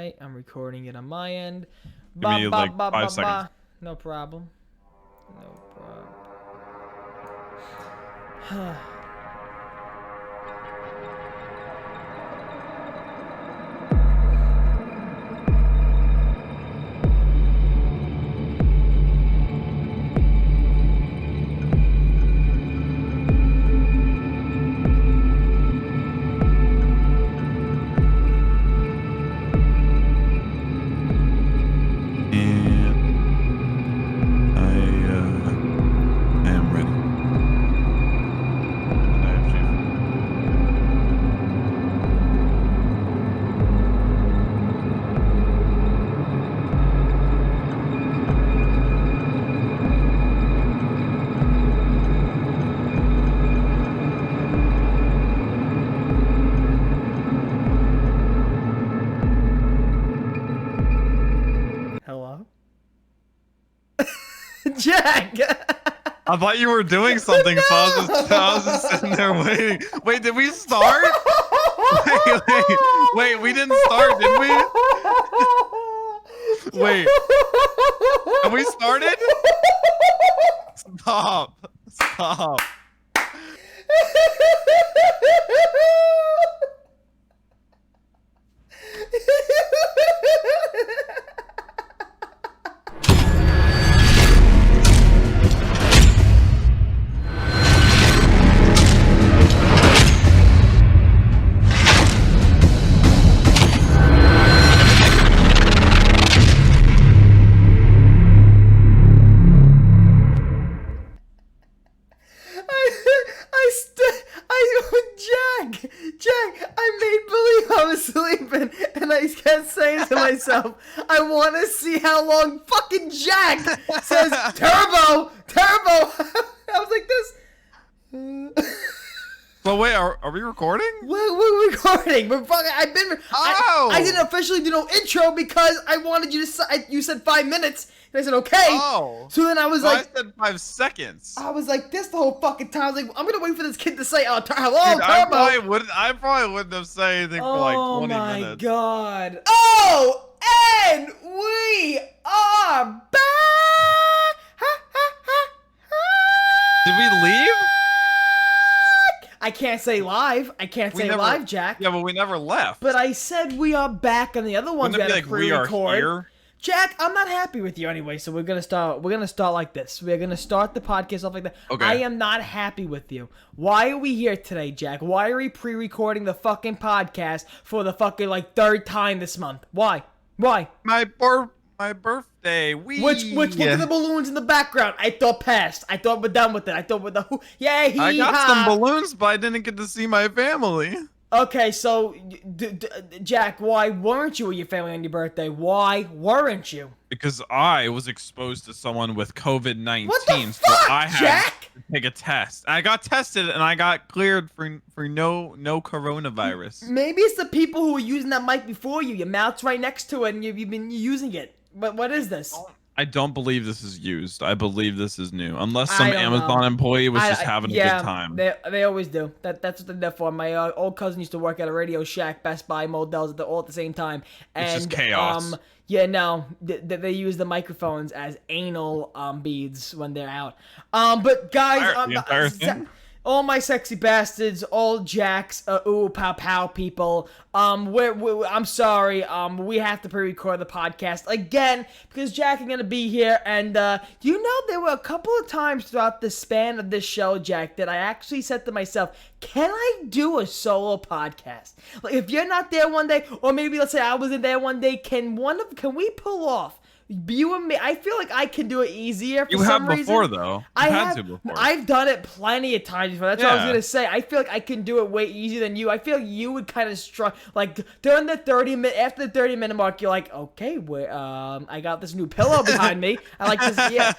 Alright, I'm recording it on my end. Give me like 5 seconds. No problem. No problem. Hello? Jack! I thought you were doing something, so I was just sitting there waiting. Wait, did we start? Wait, we didn't start, did we? Wait, have we started? Stop. Jack, I made believe I was sleeping, and I kept saying to myself, I want to see how long fucking Jack says turbo. I was like this. But wait, are we recording? We're recording. We're fucking. I didn't officially do no intro because I wanted you to. You said 5 minutes, and I said okay. Oh. So then I said 5 seconds. I was like this the whole fucking time. I was like, I'm gonna wait for this kid to say, "Oh, hello, Dude, turbo." I probably wouldn't have said anything for like 20 minutes. Oh my god. Oh, and we are back. Did we leave? I can't say live. Live, Jack. Yeah, but we never left. But I said we are back on the other ones. Wouldn't it be like we are here? Jack, I'm not happy with you anyway, so we're gonna start like this. We're gonna start the podcast off like that. Okay. I am not happy with you. Why are we here today, Jack? Why are we pre-recording the fucking podcast for the fucking like 3rd time this month? Why? My birthday. Which look at the balloons in the background. I thought passed. I thought we're done with it. I thought we're the yay. I got some balloons, but I didn't get to see my family. Okay, so, Jack, why weren't you with your family on your birthday? Why weren't you? Because I was exposed to someone with COVID-19. What the fuck, so I had Jack? to take a test. I got tested and I got cleared for no coronavirus. Maybe it's the people who were using that mic before you. Your mouth's right next to it and you've been using it. But what is this? I don't believe this is used. I believe this is new. Unless some Amazon employee was just having a good time. They always do. That's what they're there for. My old cousin used to work at a Radio Shack, Best Buy, Modell's, all at the same time. And, it's just chaos. Yeah, no, they use the microphones as anal beads when they're out. But guys, the entire thing? all my sexy bastards, all Jacks, ooh, pow pow people. I'm sorry. We have to pre-record the podcast again because Jack is gonna be here, and you know there were a couple of times throughout the span of this show, Jack, that I actually said to myself, can I do a solo podcast? Like if you're not there one day, or maybe let's say I wasn't there one day, can we pull off? You and me, I feel like I can do it easier for some reason. You have before, though. I've done it plenty of times before. That's what I was gonna say. I feel like I can do it way easier than you. I feel like you would kind of struggle. Like during the 30-minute, after the 30-minute mark, you're like, okay, I got this new pillow behind me. I like this. Yeah.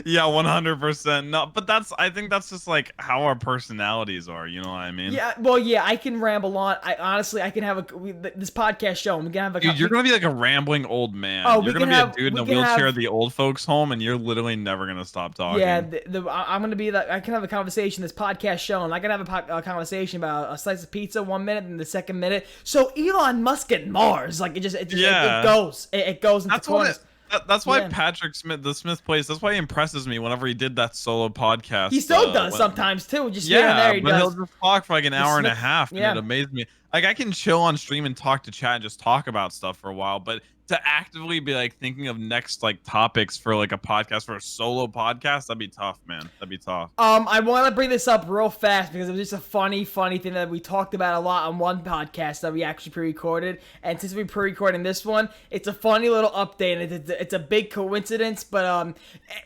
Yeah, 100%. No, but I think that's just like how our personalities are. You know what I mean? Yeah, well, yeah, I can ramble on. I honestly, I can have this podcast show. And we can have a. Dude, you're gonna be like a rambling old man. Oh, You're we gonna can be a have. dude in We a can wheelchair have. at the old folks' home, and you're literally never gonna stop Yeah, talking. I'm gonna be that. I can have a conversation. This podcast show, and I can have a conversation about a slice of pizza 1 minute, and the second minute. So Elon Musk at Mars, like it goes. It goes into corners. That's why Patrick Smith, the Smith Place, that's why he impresses me whenever he did that solo podcast. He still does sometimes too. Just here and there he but does. he'll just talk for like an hour and a half, and it amazed me. Like I can chill on stream and talk to chat and just talk about stuff for a while, but to actively be like thinking of next like topics for like a podcast, for a solo podcast, that'd be tough, man. That'd be tough. I want to bring this up real fast because it was just a funny thing that we talked about a lot on one podcast that we actually pre-recorded. And since we're pre-recording this one, it's a funny little update. And it's a big coincidence, but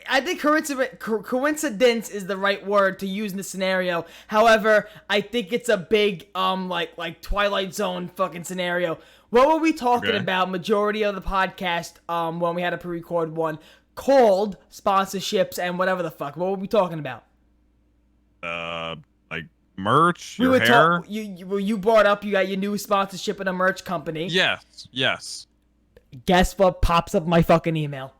I think coincidence is the right word to use in this scenario. However, I think it's a big like Twilight Zone fucking scenario. What were we talking about majority of the podcast when we had a pre-record one called sponsorships and whatever the fuck? What were we talking about? Like merch, your hair. You brought up you got your new sponsorship in a merch company. Yes. Guess what pops up my fucking email?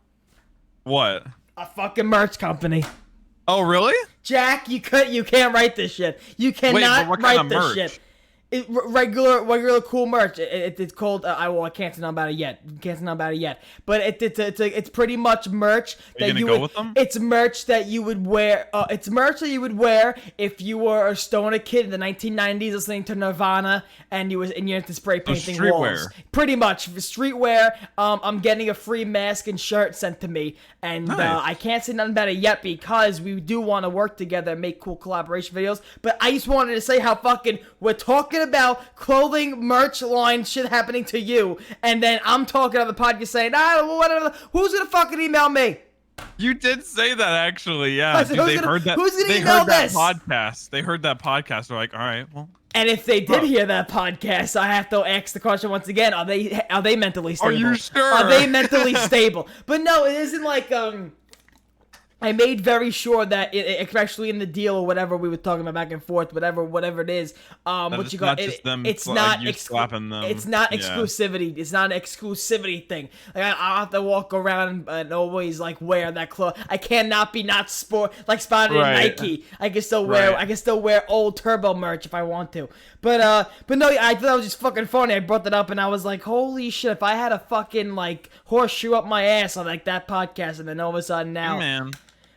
What? A fucking merch company. Oh, really? Say you can't write this shit. You cannot write this shit. Regular cool merch. It's called. I can't say nothing about it yet. But it's pretty much merch that you would. With them? It's merch that you would wear. It's merch that you would wear if you were a stoner kid in the 1990s listening to Nirvana and you had to spray painting walls. Pretty much streetwear. I'm getting a free mask and shirt sent to me, and I can't say nothing about it yet because we do want to work together and make cool collaboration videos. But I just wanted to say how fucking we're talking about clothing merch line shit happening to you, and then I'm talking on the podcast saying, whatever, who's gonna fucking email me? You did say that actually, yeah. Said, they heard that podcast. They heard that podcast. They're like, all right, well. And if they did hear that podcast, I have to ask the question once again: Are they mentally stable? Are you sure? Are they mentally stable? But no, it isn't like I made very sure that especially in the deal or whatever we were talking about back and forth, whatever it is, what you got? It's not slapping them. It's not exclusivity. It's not an exclusivity thing. Like I have to walk around and always like wear that clothes. I cannot be not sport like spotted in Nike. I can still wear old Turbo merch if I want to. But no, I thought that was just fucking funny. I brought that up and I was like, holy shit! If I had a fucking like horseshoe up my ass on like that podcast, and then all of a sudden now, man.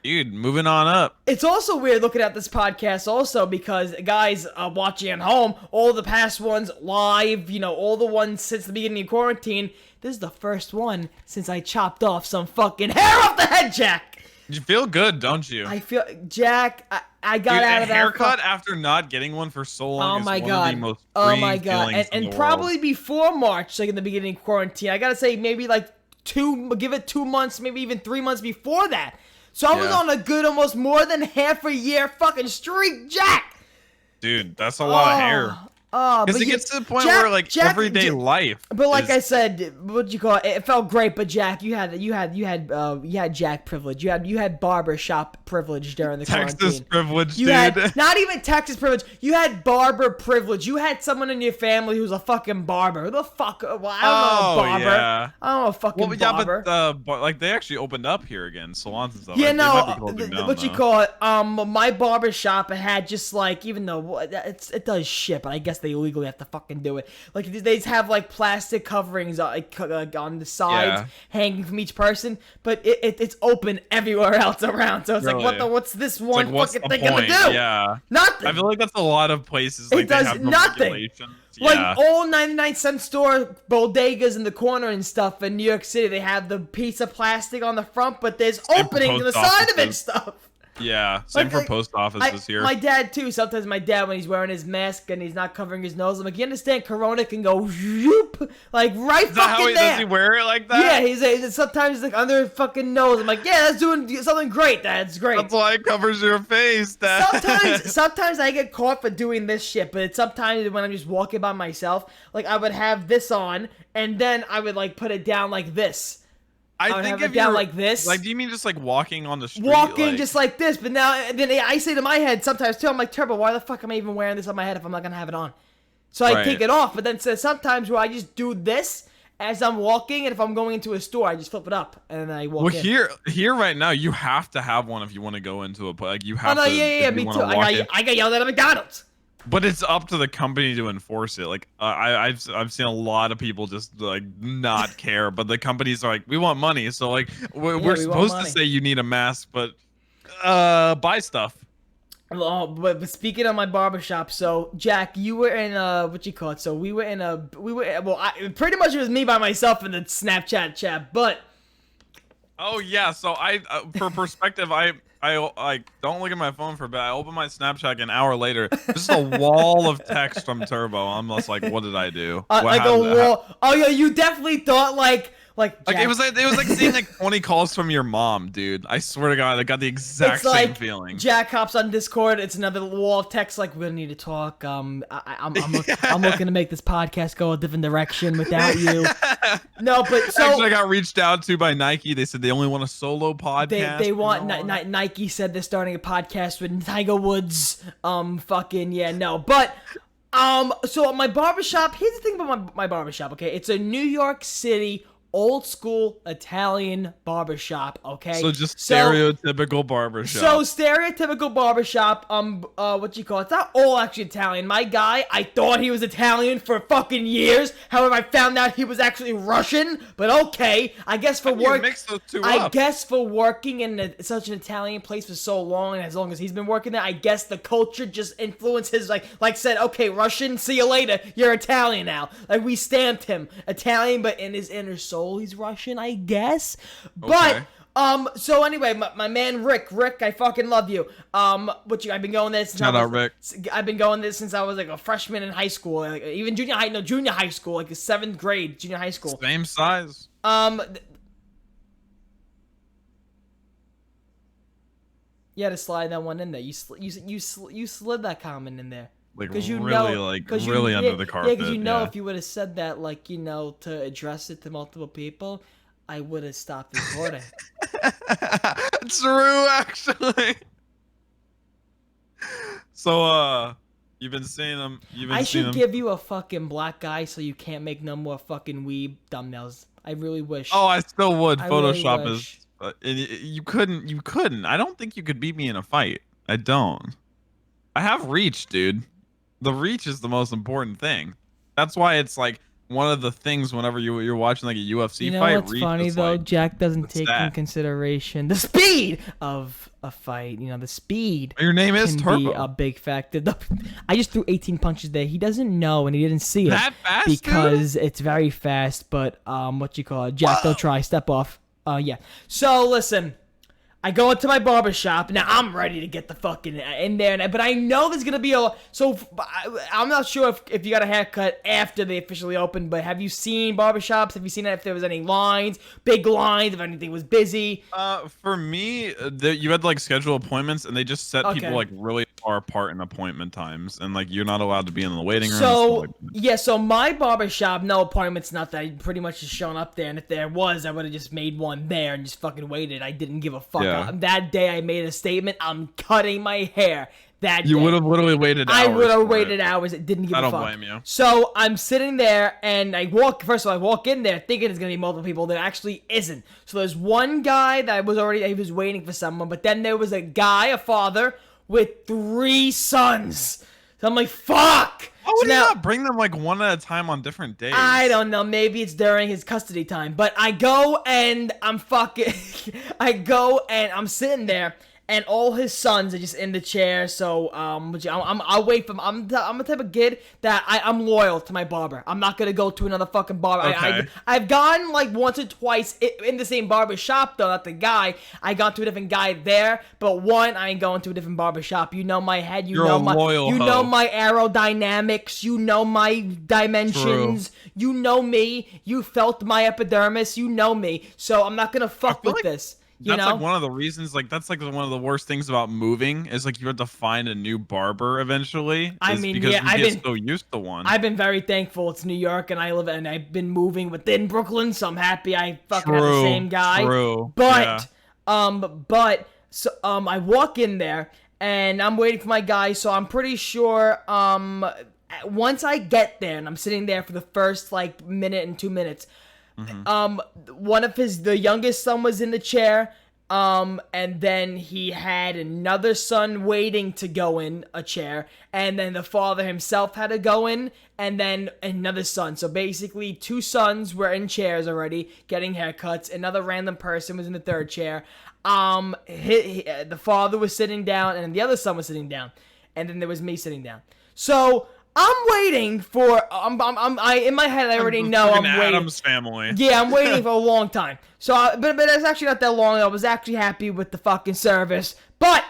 Dude, moving on up. It's also weird looking at this podcast also because guys watching at home, all the past ones live, all the ones since the beginning of quarantine, this is the first one since I chopped off some fucking hair off the head, Jack. You feel good, don't you? I feel, Jack, I got out of that. Haircut after not getting one for so long is one of the most freeing feelings in the probably world. Before March, like in the beginning of quarantine, I gotta say maybe like give it 2 months, maybe even 3 months before that. So I was on a good almost more than half a year fucking streak, Jack. Dude, that's a lot of hair. Because it gets to the point where like everyday life. But like I said, what you call it? It felt great. But Jack, you had Jack privilege. You had barber shop privilege during the quarantine. Texas privilege, dude. You had not even Texas privilege. You had barber privilege. You had someone in your family who's a fucking barber. Who the fuck? Well, I don't know a barber. Yeah. I don't know a fucking barber. But like they actually opened up here again, salons and stuff. Yeah, what you call it? My barber shop had just like, even though it does shit, but I guess they legally have to fucking do it. Like they just have like plastic coverings on the sides hanging from each person, but it's open everywhere else around. So it's really? Like what's this one fucking thing gonna do? Yeah, nothing. I feel like that's a lot of places. Like, it does nothing. Like all 99-cent store bodegas in the corner and stuff in New York City, they have the piece of plastic on the front, but there's openings on the side of it and stuff. Yeah, same for post offices here. My dad too. Sometimes my dad, when he's wearing his mask and he's not covering his nose, I'm like, you understand? Corona can go zoop, like right fucking there. Does he wear it like that? Yeah, sometimes like under his fucking nose. I'm like, yeah, that's doing something great. That's great. That's why it covers your face, Dad. Sometimes I get caught for doing this shit, but it's sometimes when I'm just walking by myself, like I would have this on and then I would like put it down like this. I would have it down like this. Like, do you mean just like walking on the street? Walking just like this, but now then I say to my head sometimes too, I'm like, Turbo, why the fuck am I even wearing this on my head if I'm not gonna have it on? So I take it off, but then sometimes where I just do this as I'm walking, and if I'm going into a store, I just flip it up and then I walk in. Here right now, you have to have one if you want to go into a like you have. Oh no, to, yeah, me too. I got yelled at McDonald's. But it's up to the company to enforce it. Like I've seen a lot of people just like not care, but the companies are like, we want money, so like we're supposed to say you need a mask, but buy stuff. Oh, but speaking of my barbershop, so Jack, you were in what you call it? So we were pretty much it was me by myself in the Snapchat chat, but oh yeah, so for perspective, I don't look at my phone for a bit. I open my Snapchat an hour later. Just a wall of text from Turbo. I'm just like, what did I do? Like a wall. Oh yeah, you definitely thought like it was like seeing like 20 calls from your mom, dude. I swear to God, I got the exact same feeling. Jack hops on Discord. It's another wall of text like, we're gonna need to talk. I'm looking to make this podcast go a different direction without you. No, but so actually, I got reached out to by Nike. They said they only want a solo podcast. They want Nike said they're starting a podcast with Tiger Woods. Fucking yeah, no, but. So my barbershop. Here's the thing about my barbershop. Okay, it's a New York City old school Italian barbershop, okay? So just stereotypical barbershop. So stereotypical barbershop, what you call it? It's not all actually Italian. My guy, I thought he was Italian for fucking years. However, I found out he was actually Russian, but okay. I guess for work, mix those two I up? guess for working in such an Italian place for so long, and as long as he's been working there, I guess the culture just influenced his, like said, okay, Russian, see you later, you're Italian now. Like, we stamped him Italian, but in his inner soul, he's Russian, I guess. But so anyway, my man Rick, I fucking love you. I've been going there since Rick. I've been going there since I was like a freshman in high school, like, even junior high school, like the 7th grade, junior high school. Same size. You had to slide that one in there. You slid that comment in there. Like really under the carpet. Yeah, because if you would have said that, like, to address it to multiple people, I would have stopped recording. True, actually. So, you've been seeing them. I should give you a fucking black guy so you can't make no more fucking weeb thumbnails. I really wish. Oh, I still would. Photoshop really is. You couldn't. I don't think you could beat me in a fight. I don't. I have reach, dude. The reach is the most important thing. That's why it's like one of the things whenever you're watching like a UFC fight. What's funny though? Like, Jack doesn't take in consideration the speed of a fight. The speed. Your name is Turbo. Be a big factor. I just threw 18 punches there. He doesn't know and he didn't see it. That fast, because it's very fast. But what you call it? Jack, don't try. Step off. Yeah. So listen. I go into my barbershop. Now, I'm ready to get the fucking in there. But I know there's going to be So, I'm not sure if you got a haircut after they officially opened. But have you seen barbershops? Have you seen if there was any lines? Big lines? If anything was busy? For me, you had like schedule appointments. And they just set people like really far apart in appointment times. And like you're not allowed to be in the waiting room. So, yeah. So, my barbershop, no appointments, nothing. I pretty much just shown up there. And if there was, I would have just made one there and just fucking waited. I didn't give a fuck. Yeah. That day I made a statement. I'm cutting my hair. You would have literally waited hours. I would have waited hours. It didn't give a fuck. I don't blame you. So I'm sitting there and first of all, I walk in there thinking it's going to be multiple people. There actually isn't. So there's one guy that he was waiting for someone. But then there was a father with 3 sons. So I'm like, fuck. Why would you not bring them like one at a time on different days? I don't know. Maybe it's during his custody time. But I go and I'm sitting there. And all his sons are just in the chair, so I'll wait for him. I'm the type of kid that I'm loyal to my barber. I'm not gonna go to another fucking barber. Okay. I've gone like once or twice in the same barber shop though, not the guy. I got to a different guy there, but I ain't going to a different barber shop. You know my head. You know my aerodynamics. You know my dimensions. True. You know me. You felt my epidermis. You know me. So I'm not gonna fuck with this. That's like one of the reasons. Like that's like one of the worst things about moving is like you have to find a new barber eventually. I mean, because yeah, you get so used to one. I've been very thankful it's New York and I've been moving within Brooklyn, so I'm happy I fucking have the same guy. True. But I walk in there and I'm waiting for my guy, so I'm pretty sure once I get there and I'm sitting there for the first like minute and 2 minutes, one of the youngest son was in the chair, and then he had another son waiting to go in a chair, and then the father himself had to go in, and then another son. So basically 2 sons were in chairs already getting haircuts. Another random person was in the third chair. The father was sitting down, and then the other son was sitting down, and then there was me sitting down. So I'm waiting for. In my head, I already know I'm waiting. Addams Family. Yeah, I'm waiting for a long time. So, but it's actually not that long. I was actually happy with the fucking service. But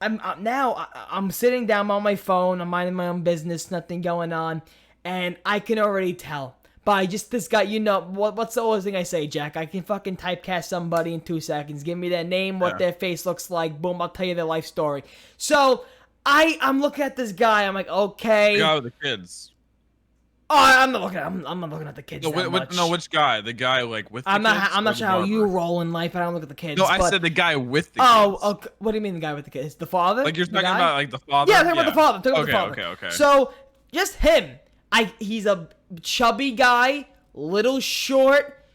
I'm sitting down on my phone. I'm minding my own business. Nothing going on, and I can already tell by just this guy. You know what's the always thing I say, Jack? I can fucking typecast somebody in 2 seconds. Give me their name, what their face looks like. Boom, I'll tell you their life story. So I'm looking at this guy. I'm like, okay. The guy with the kids. Oh, I'm not looking at the kids. No, which guy? The guy like with the kids? I'm not sure how you roll in life. I don't look at the kids. No, I said the guy with the kids. Oh, what do you mean the guy with the kids? The father? Like you're talking about like the father? Yeah, I'm talking about the father. Okay. So just him. He's a chubby guy, little short,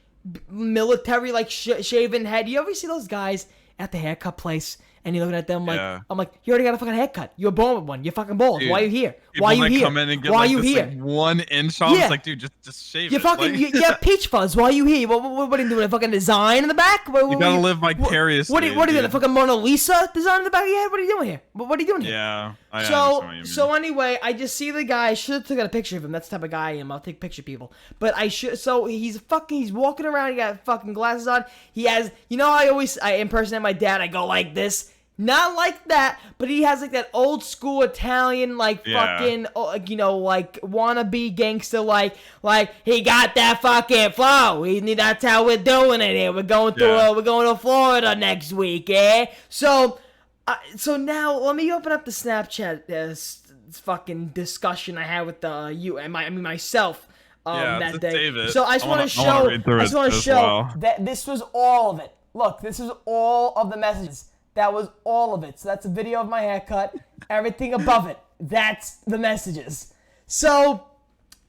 military like shaven head. You ever see those guys at the haircut place? And you're looking at them like, I'm like, you already got a fucking haircut. You're born with one. You're fucking bald. Dude, why are you here? Why are you here? Come in and get why like are you this, here? Like 1 inch off. It's like, dude, just shave you it. Fucking, like... you have peach fuzz. Why are you here? What are you doing? A fucking design in the back? You gotta live vicariously. What are you doing? A fucking Mona Lisa design in the back of your head? What are you doing here? What are you doing here? Yeah. So anyway, I just see the guy. I should have taken a picture of him. That's the type of guy I am. I'll take picture of people. But I should. So he's walking around. He got fucking glasses on. He has. You know, I impersonate my dad. I go like this. Not like that, but he has like that old school Italian, like fucking, you know, like wannabe gangster, like he got that fucking flow. That's how we're doing it here. We're going to Florida next week, eh? So now let me open up the Snapchat fucking discussion I had with myself. That day. So I just want to show that this was all of it. Look, this is all of the messages. That was all of it. So that's a video of my haircut. Everything above it. That's the messages. So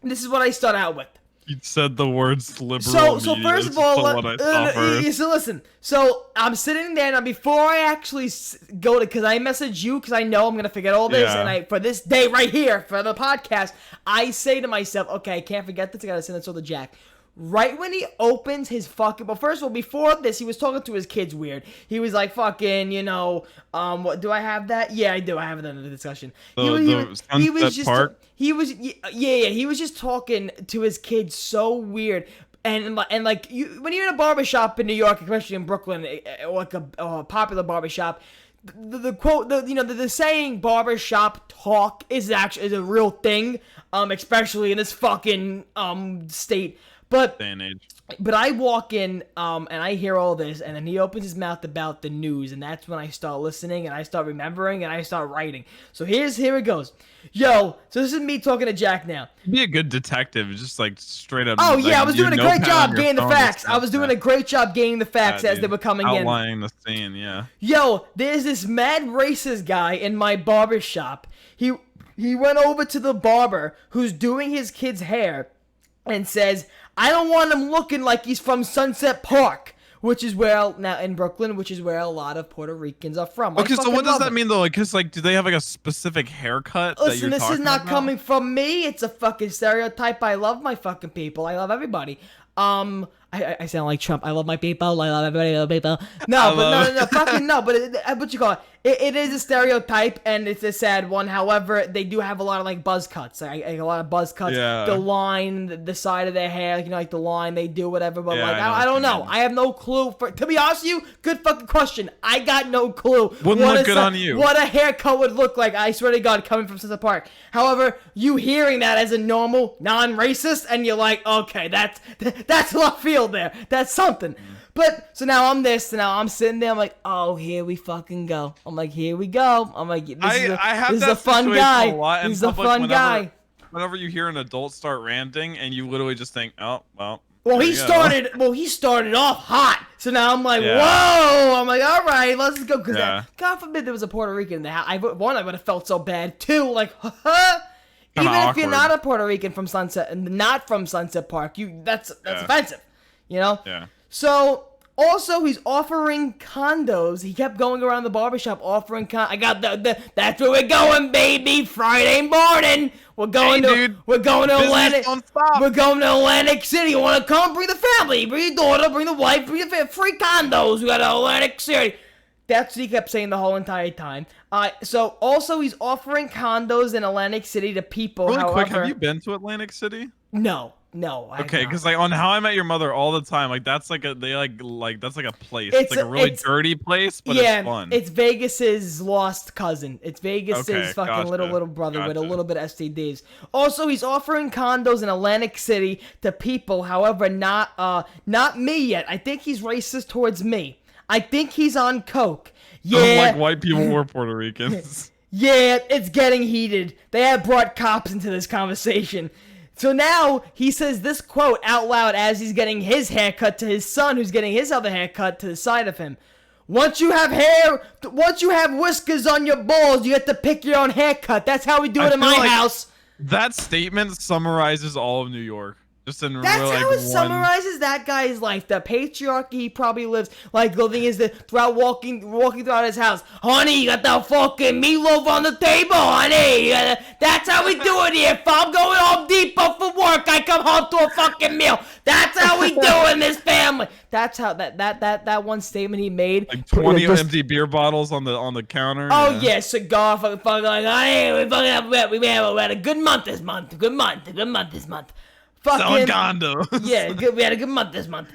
this is what I start out with. You said the words liberal. So first of all, so listen. So I'm sitting there now before I actually go to, because I message you because I know I'm gonna forget all this, and for this day right here for the podcast, I say to myself, okay, I can't forget this. I gotta send this to Jack. Right when he opens his fucking... Well, first of all, before this, he was talking to his kids weird. He was like, fucking, you know... what do I have that? Yeah, I do. I have it in the discussion. He was just talking to his kids so weird. And like, when you're in a barbershop in New York, especially in Brooklyn, like a popular barbershop... The quote, the saying barbershop talk is a real thing, especially in this fucking state. But I walk in and I hear all this, and then he opens his mouth about the news, and that's when I start listening and I start remembering and I start writing. So here it goes. Yo, so this is me talking to Jack now. Be a good detective, just like straight up. Oh yeah, I was doing a great job gaining the facts. I was doing a great job gaining the facts as they were coming in. Outlining the scene, yeah. Yo, there's this mad racist guy in my barber shop. He went over to the barber who's doing his kid's hair and says, I don't want him looking like he's from Sunset Park, which is where, now in Brooklyn, which is where a lot of Puerto Ricans are from. Okay, so what does that mean though? Like, cause like, do they have like a specific haircut? Listen, this is not coming from me. It's a fucking stereotype. I love my fucking people. I love everybody. I sound like Trump. I love my people. I love everybody. I love people. No, fucking no. But what you call it? It is a stereotype, and it's a sad one. However, they do have a lot of like buzz cuts. A lot of buzz cuts. Yeah. The line, the side of their hair, you know, like the line they do, whatever. But like, I don't know. I have no clue. To be honest with you, good fucking question. I got no clue. Wouldn't look good on you. What a haircut would look like. I swear to God, coming from Central Park. However, you hearing that as a normal non-racist, and you're like, okay, that's left field there. That's something. But so now I'm this. So now I'm sitting there. I'm like, oh, here we fucking go. I'm like, here we go. I'm like, this is a fun guy. This is a fun guy. Whenever you hear an adult start ranting, and you literally just think, oh well. Well, he started off hot. So now I'm like, whoa. I'm like, all right, let's go. Because God forbid there was a Puerto Rican in the house. I would have felt so bad too. Like, even if you're not a Puerto Rican from Sunset and not from Sunset Park, that's offensive, you know? Yeah. So also he's offering condos. He kept going around the barbershop offering I got that's where we're going, baby. Friday morning. We're going to Atlantic. We're going to Atlantic City. You want to come? Bring the family. Bring your daughter. Bring the wife. Bring the family. Free condos. We got Atlantic City. That's what he kept saying the whole entire time. So also he's offering condos in Atlantic City to people. Really quick, have you been to Atlantic City? No. Okay, because like on How I Met Your Mother all the time, like that's like that's like a place. It's like a really dirty place, but it's fun. It's Vegas's lost cousin. It's Vegas's fucking little brother with a little bit of STDs. Also, he's offering condos in Atlantic City to people, however, not me yet. I think he's racist towards me. I think he's on coke. Yeah. Unlike white people or Puerto Ricans. Yeah, it's getting heated. They have brought cops into this conversation. So now he says this quote out loud as he's getting his haircut to his son, who's getting his other haircut to the side of him. Once you have whiskers on your balls, you get to pick your own haircut. That's how we do it in my house. That statement summarizes all of New York. Just in That's how it summarizes that guy's life. The patriarchy he probably lives. Like the thing is that throughout walking throughout his house. Honey, you got that fucking meatloaf on the table, honey. That's how we do it here. If I'm going Home Depot for work, I come home to a fucking meal. That's how we do in this family. That's how that one statement he made. Like 20 empty beer bottles on the counter. Oh yeah, cigar fucking like, hey, we had a good month this month. Good month this month. Selling condos. Yeah, we had a good month this month.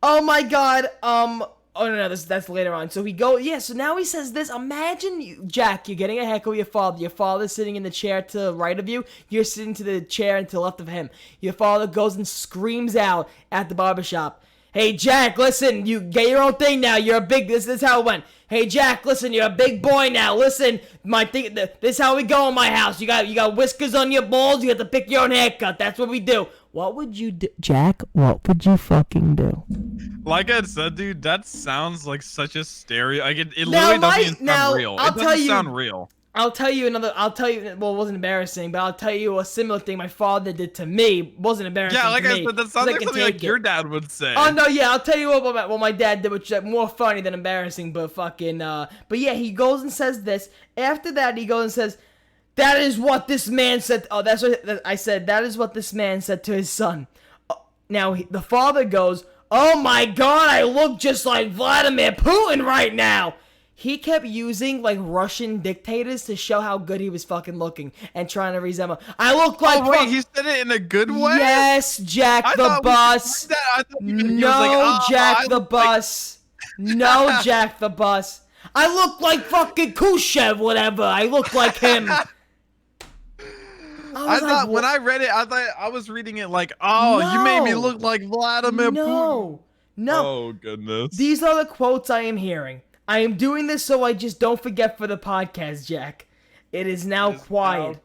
Oh my god. Oh no, that's later on. So so now he says this. Imagine Jack, you're getting a haircut with your father. Your father's sitting in the chair to the right of you. You're sitting to the chair and to the left of him. Your father goes and screams out at the barbershop. Hey Jack, listen, you get your own thing now. You're a big. This is how it went. Hey Jack, listen, you're a big boy now. Listen, this is how we go in my house. You got whiskers on your balls. You have to pick your own haircut. That's what we do. What would you do, Jack? What would you fucking do? Like I said, dude, that sounds like such a stereo. Like it literally doesn't sound real. It doesn't sound real. Well, it wasn't embarrassing, but I'll tell you a similar thing my father did to me. It wasn't embarrassing. Yeah, like to I me, said, that sounds like something like your dad would say. Oh no, yeah, I'll tell you what my dad did, which is more funny than embarrassing, but fucking but yeah, he goes and says this. After that, he goes and says, "That is what this man said." Oh, that's what I said. That is what this man said to his son. Now the father goes, "Oh my God, I look just like Vladimir Putin right now." He kept using like Russian dictators to show how good he was fucking looking and trying to resemble. I look like. Oh wait, he said it in a good way. Yes, Jack the Bus. No, Jack the Bus. No, Jack the Bus. I look like fucking Khrushchev, whatever. I look like him. I thought when I read it, I thought I was reading it like, oh, no, you made me look like Vladimir Putin. No. Oh goodness. These are the quotes I am hearing. I am doing this so I just don't forget for the podcast, Jack. It is now quiet.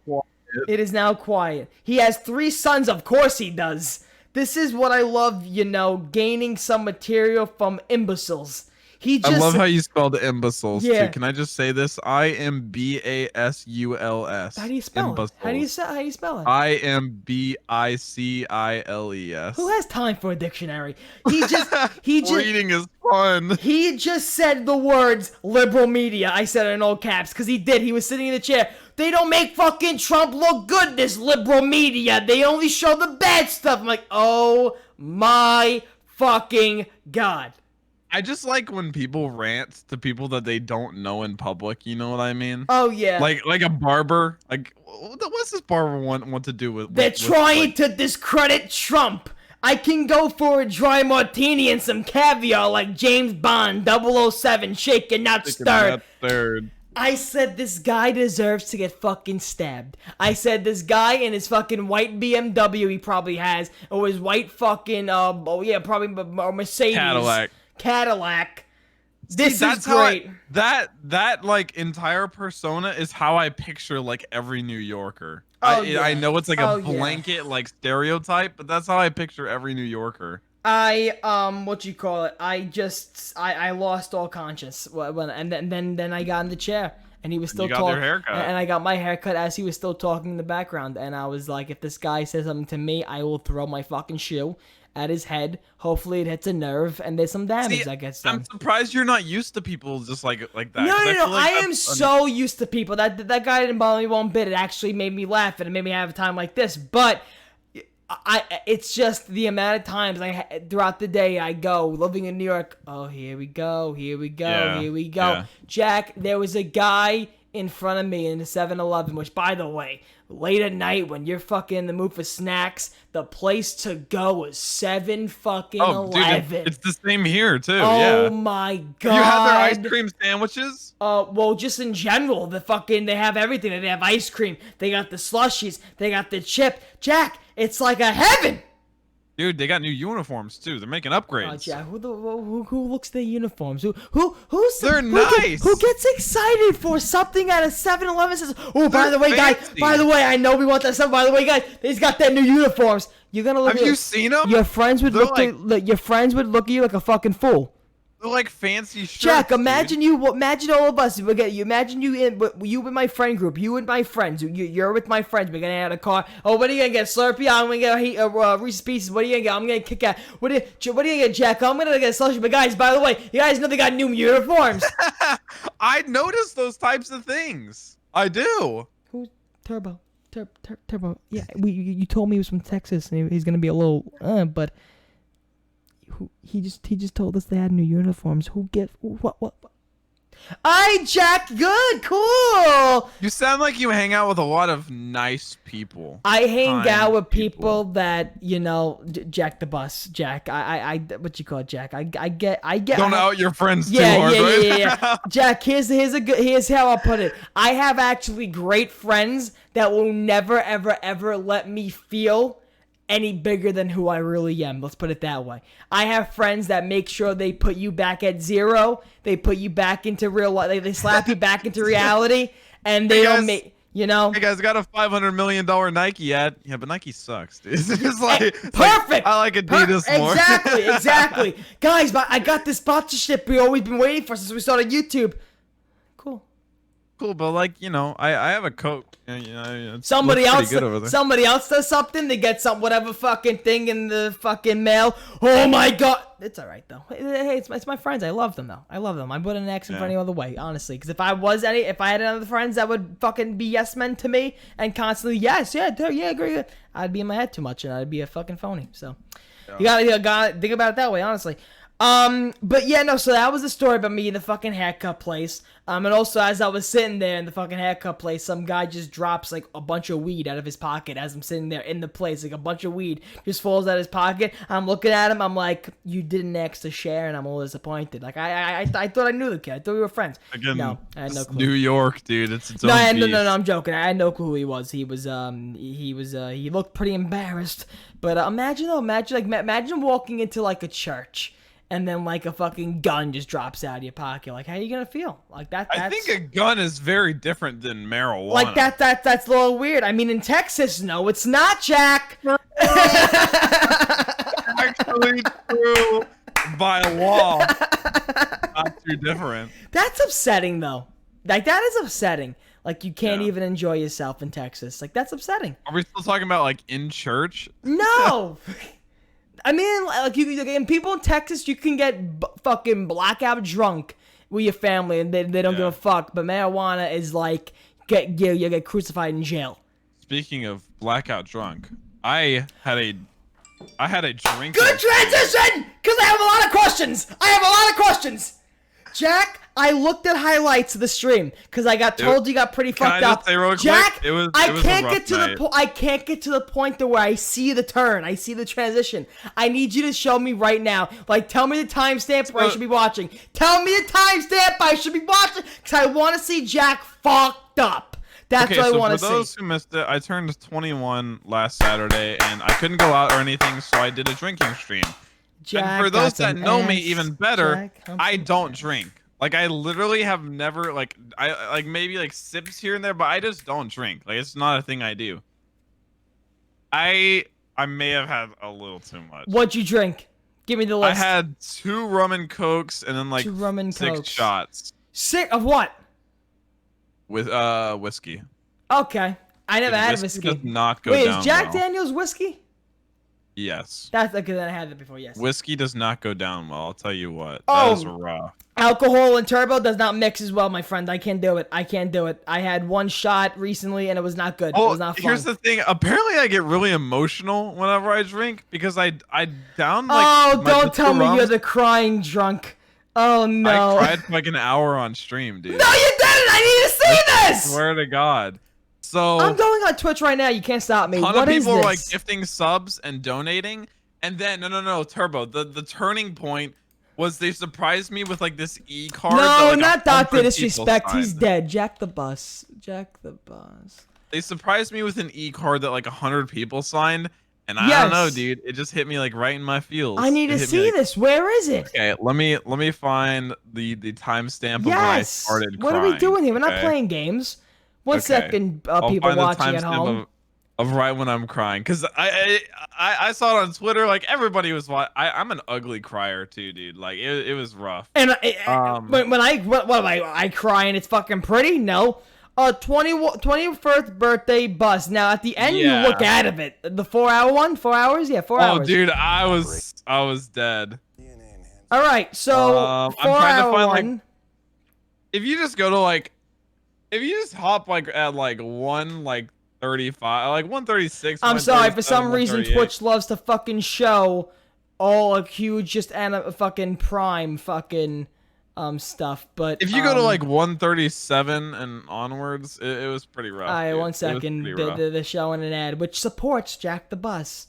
It is now quiet. He has 3 sons, of course he does. This is what I love, gaining some material from imbeciles. I love how you spelled imbeciles, too. Can I just say this? IMBASULS. How do you spell it? How do you spell it? IMBICILES. Who has time for a dictionary? Reading is fun. He just said the words liberal media. I said it in all caps because he did. He was sitting in the chair. They don't make fucking Trump look good, this liberal media. They only show the bad stuff. I'm like, oh my fucking God. I just like when people rant to people that they don't know in public. You know what I mean? Oh yeah. Like a barber. Like, what's this barber want to do with? They're trying to discredit Trump. I can go for a dry martini and some caviar like James Bond 007, shaken not stirred. I said this guy deserves to get fucking stabbed. I said this guy in his fucking white BMW he probably has, or his white fucking probably Mercedes. Cadillac. See, This is that's how great. that like entire persona is how I picture like every New Yorker. Oh, I yeah. know it's like Oh, a yeah. blanket like stereotype, but that's how I picture every New Yorker. What you call it? I lost all conscience when and then I got in the chair and he was still You got their talking, haircut. and I got my haircut as he was still talking in the background, and I was like, if this guy says something to me, I will throw my fucking shoe at his head. Hopefully it hits a nerve and there's some damage that gets done. I'm surprised you're not used to people just like that. No, 'cause no, I no. feel like I am so used to people. That guy didn't bother me one bit. It actually made me laugh and it made me have a time like this. But it's just the amount of times throughout the day I go living in New York. Oh, here we go, here we go, Yeah, here we go. yeah. Jack, there was a guy in front of me in the 7-Eleven, which, by the way, late at night when you're fucking in the mood for snacks, the place to go is 7-Eleven. Dude, it's the same here too. Oh yeah. my god! You have their ice cream sandwiches? Well, just in general, they have everything. They have ice cream. They got the slushies. They got the chip. Jack, it's like a heaven. Dude, they got new uniforms too. They're making upgrades. Jack, who looks at their uniforms? They're nice. Who gets excited for something at a 7-Eleven? Says, oh, by the way, guys. By the way, I know we want that stuff. By the way, guys, they've got that new uniforms. You're gonna look. Have you seen them? Your friends would look at you like a fucking fool. They're like fancy shirts. Jack, imagine all of us. Imagine you with my friend group. You and my friends. You're with my friends. We're gonna have a car. Oh, what are you gonna get? Slurpee. I'm gonna get Reese's Pieces. What are you gonna get? I'm gonna kick out. What are you gonna get, Jack? I'm gonna get slushie. But guys, by the way, you guys know they got new uniforms. I noticed those types of things. I do. Who's Turbo? Turbo. Yeah, you told me he was from Texas and he's gonna be a little, but. He just told us they had new uniforms. What? Jack, good, cool. You sound like you hang out with a lot of nice people. I hang out with people that Jack the bus. Jack, I what you call it, Jack? I get. Don't out your friends too yeah, hard, yeah. Jack, here's how I'll put it. I have actually great friends that will never ever let me feel any bigger than who I really am. Let's put it that way. I have friends that make sure they put you back at zero. They put you back into real life. They slap you back into reality, and they don't make. Hey guys, got a $500 million Nike ad. Yeah, but Nike sucks, dude. It's like perfect. I like Adidas more. Exactly. Guys, but I got this sponsorship we always been waiting for since we started YouTube. Cool, but like I have a coat. Somebody else does something. They get whatever fucking thing in the fucking mail. Oh my god, it's all right though. Hey, it's my friends. I love them though. I love them. I wouldn't ask them for any other way, honestly. Because if I had other friends that would fucking be yes men to me and constantly agree, I'd be in my head too much and I'd be a fucking phony. So you gotta think about it that way, honestly. But yeah, no, so that was the story about me in the fucking haircut place. And also as I was sitting there in the fucking haircut place, some guy just drops like a bunch of weed out of his pocket as I'm sitting there in the place. Like a bunch of weed just falls out of his pocket. I'm looking at him. I'm like, you didn't ask to share, and I'm all disappointed. Like I thought I knew the kid. I thought we were friends. Again, no, I had no clue. New York, dude. It's its own no, I'm joking. I had no clue who he was. He looked pretty embarrassed. But imagine walking into like a church. And then like a fucking gun just drops out of your pocket. Like, how are you gonna feel? Like that? I think a gun is very different than marijuana. Like that's a little weird. I mean, in Texas, no, it's not, Jack. Actually true by law. Not too different. That's upsetting though. Like that is upsetting. Like you can't even enjoy yourself in Texas. Like that's upsetting. Are we still talking about like in church? No. I mean, like and people in Texas, you can get fucking blackout drunk with your family, and they don't give a fuck. But marijuana is like you get crucified in jail. Speaking of blackout drunk, I had a drink. Good transition, because I have a lot of questions. Jack, I looked at highlights of the stream because I got told you got pretty fucked up. Jack, I can't get to the point to where I see the turn. I see the transition. I need you to show me right now. Like, tell me the timestamp where I should be watching. Tell me the timestamp I should be watching because I want to see Jack fucked up. That's what I want to see. For those who missed it, I turned 21 last Saturday and I couldn't go out or anything, so I did a drinking stream. Jack and for got those that some know me ass. even better, Jack, hump I some don't ass. drink. Like I literally have never I like maybe like sips here and there, but I just don't drink. Like it's not a thing I do. I may have had a little too much. What'd you drink? Give me the I list. had 2 rum and cokes and then like 2 rum and 6 cokes. shots. Sick of what? With whiskey. Okay. I never had whiskey. Does not go Wait, down is Jack well. Daniels whiskey? Yes. That's okay. Then I had that before. Yes. Whiskey does not go down well. I'll tell you what. That is rough. Alcohol and turbo does not mix as well, my friend. I can't do it. I can't do it. I had 1 shot recently and it was not good. It was not fun. Here's the thing. Apparently, I get really emotional whenever I drink because I down like. Oh, don't tell me you're the crying drunk. Oh no. I cried for like an hour on stream, dude. No, you didn't. I need to see this. Swear to God. So I'm going on Twitch right now. You can't stop me. ton What of is people this? were like gifting subs and donating, and then no, Turbo. The turning point was they surprised me with like this card. No, that, like, not Dr. 100 Disrespect. people He's signed. dead. Jack the Bus. Jack the Bus. They surprised me with an card that like 100 people signed, and I don't know, dude. It just hit me like right in my feels. I need to see this. Where is it? Okay, let me find the timestamp of when I started What crying. are we doing here? We're not okay? playing games. One Okay. second, I'll people find the watching at timestamp home. of right when I'm crying, because I saw it on Twitter. Like everybody was. I'm an ugly crier too, dude. Like it was rough. And when what am I crying? It's fucking pretty. No. 21st birthday bus. Now at the end you look out of it. The 4-hour one. 4 hours. Yeah, 4 hours. Oh, dude, I was dead. All right, so I'm trying to find one. like. If you just go to like. If you just hop like at like 1:35, like 1:36. I'm sorry, for some reason Twitch loves to fucking show all a huge just fucking prime fucking stuff, but if you go to like 1:37 and onwards, it was pretty rough. All right, dude. 1 second. They're showing an ad which supports Jack the Bus.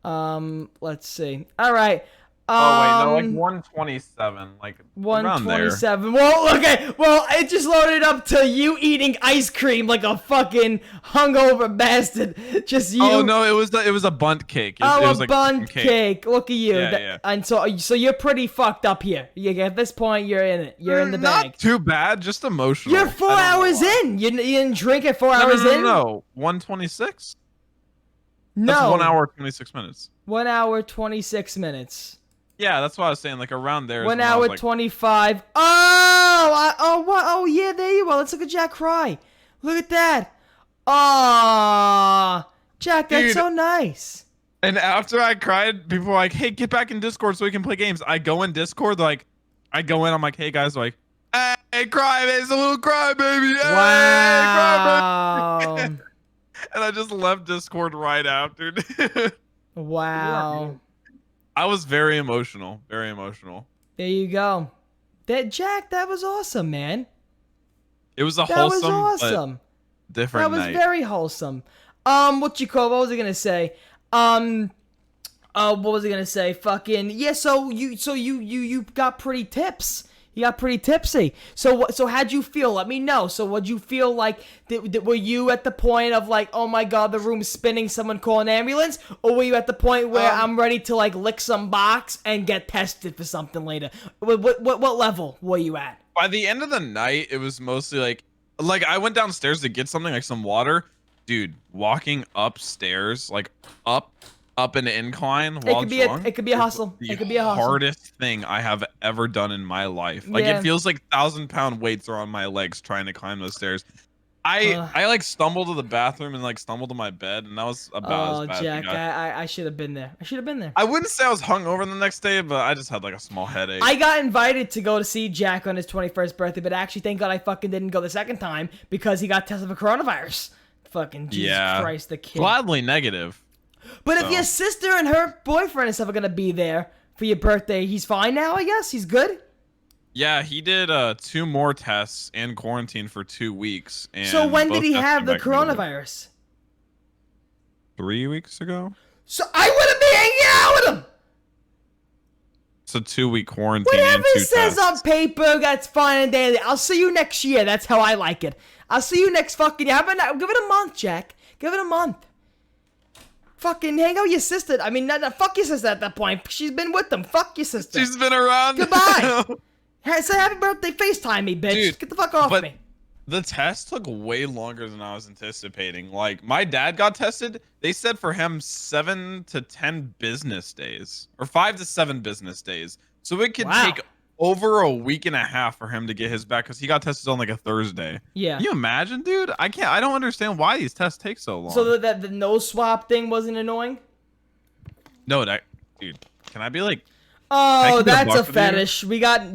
Let's see. All right. Oh wait, no, like 127, like 127. Well, okay. Well, it just loaded up to you eating ice cream like a fucking hungover bastard. Just you. Oh no, it was a bunt cake. It was a like bunt cake. Look at you. Yeah. And so you're pretty fucked up here. At this point, you're in it. You're in the bag. Not too bad, just emotional. You're 4 hours in. You didn't drink it 4 hours in. No, 126. No. That's 1 hour 26 minutes. 1 hour 26 minutes. Yeah, that's what I was saying. Like around there. 1 hour 25. Oh, yeah, there you are. Let's look at Jack cry. Look at that. Aw, Jack, that's so nice. And after I cried, people were like, "Hey, get back in Discord so we can play games." I go in Discord, I go in. I'm like, "Hey guys," like, "Hey, cry, baby, it's a little cry, baby." Hey, Wow. cry, baby. And I just left Discord right after. Wow. I was very emotional. Very emotional. There you go. Jack, that was awesome, man. It was a wholesome, but different That was night. very wholesome. What was I gonna say? What was I gonna say? Fucking yeah. So you got pretty tips. You got pretty tipsy. So how'd you feel? Let me know. So what'd you feel like? Were you at the point of like, oh my god, the room's spinning, someone call an ambulance? Or were you at the point where I'm ready to like lick some box and get tested for something later? What level were you at? By the end of the night, it was mostly like I went downstairs to get something, like some water. Dude, walking upstairs, like up an incline while drunk. It could be a hustle. It could be a hustle. Hardest thing I have ever done in my life. Like it feels like 1,000-pound weights are on my legs trying to climb those stairs. I like stumbled to the bathroom and like stumbled to my bed, and that was about as bad. Jack, I should have been there. I wouldn't say I was hungover the next day, but I just had like a small headache. I got invited to go to see Jack on his 21st birthday, but actually, thank God I fucking didn't go the second time because he got tested for coronavirus. Fucking Jesus Christ, the kid. Gladly negative. But if your sister and her boyfriend and stuff are gonna be there for your birthday, he's fine now, I guess? He's good? Yeah, he did 2 more tests and quarantine for 2 weeks. And so when did he have the coronavirus? 3 weeks ago. So I wouldn't be hanging out with him! It's a 2-week quarantine Whatever and 2 it says tests. on paper, that's fine and dandy. I'll see you next year. That's how I like it. I'll see you next fucking year. Give it a month, Jack. Give it a month. Fucking hang out with your sister. I mean, fuck your sister at that point. She's been with them. Fuck your sister. She's been around. Goodbye. Hey, say happy birthday, FaceTime me, bitch. Dude, get the fuck off me. The test took way longer than I was anticipating. Like, my dad got tested. They said for him 7 to 10 business days, or 5 to 7 business days. So it could take over a week and a half for him to get his back, because he got tested on like a Thursday. Yeah. Can you imagine, dude? I don't understand why these tests take so long. So the nose swab thing wasn't annoying? No, dude, can I be like... Oh, that's a fetish.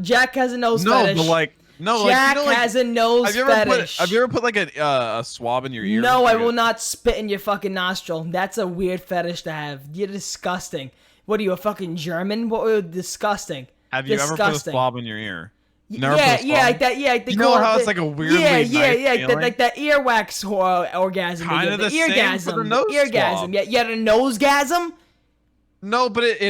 Jack has a nose fetish. No, but like... No, Jack has a nose fetish. Have you ever put like a swab in your ear? No, I will not spit in your fucking nostril. That's a weird fetish to have. You're disgusting. What are you, a fucking German? Disgusting. Have you ever put a swab in your ear? Never like that. Yeah, you know how it's like a weirdly nice feeling? Like that earwax orgasm. Kind of the same for the nose swab. Yeah, you had a nosegasm? No, but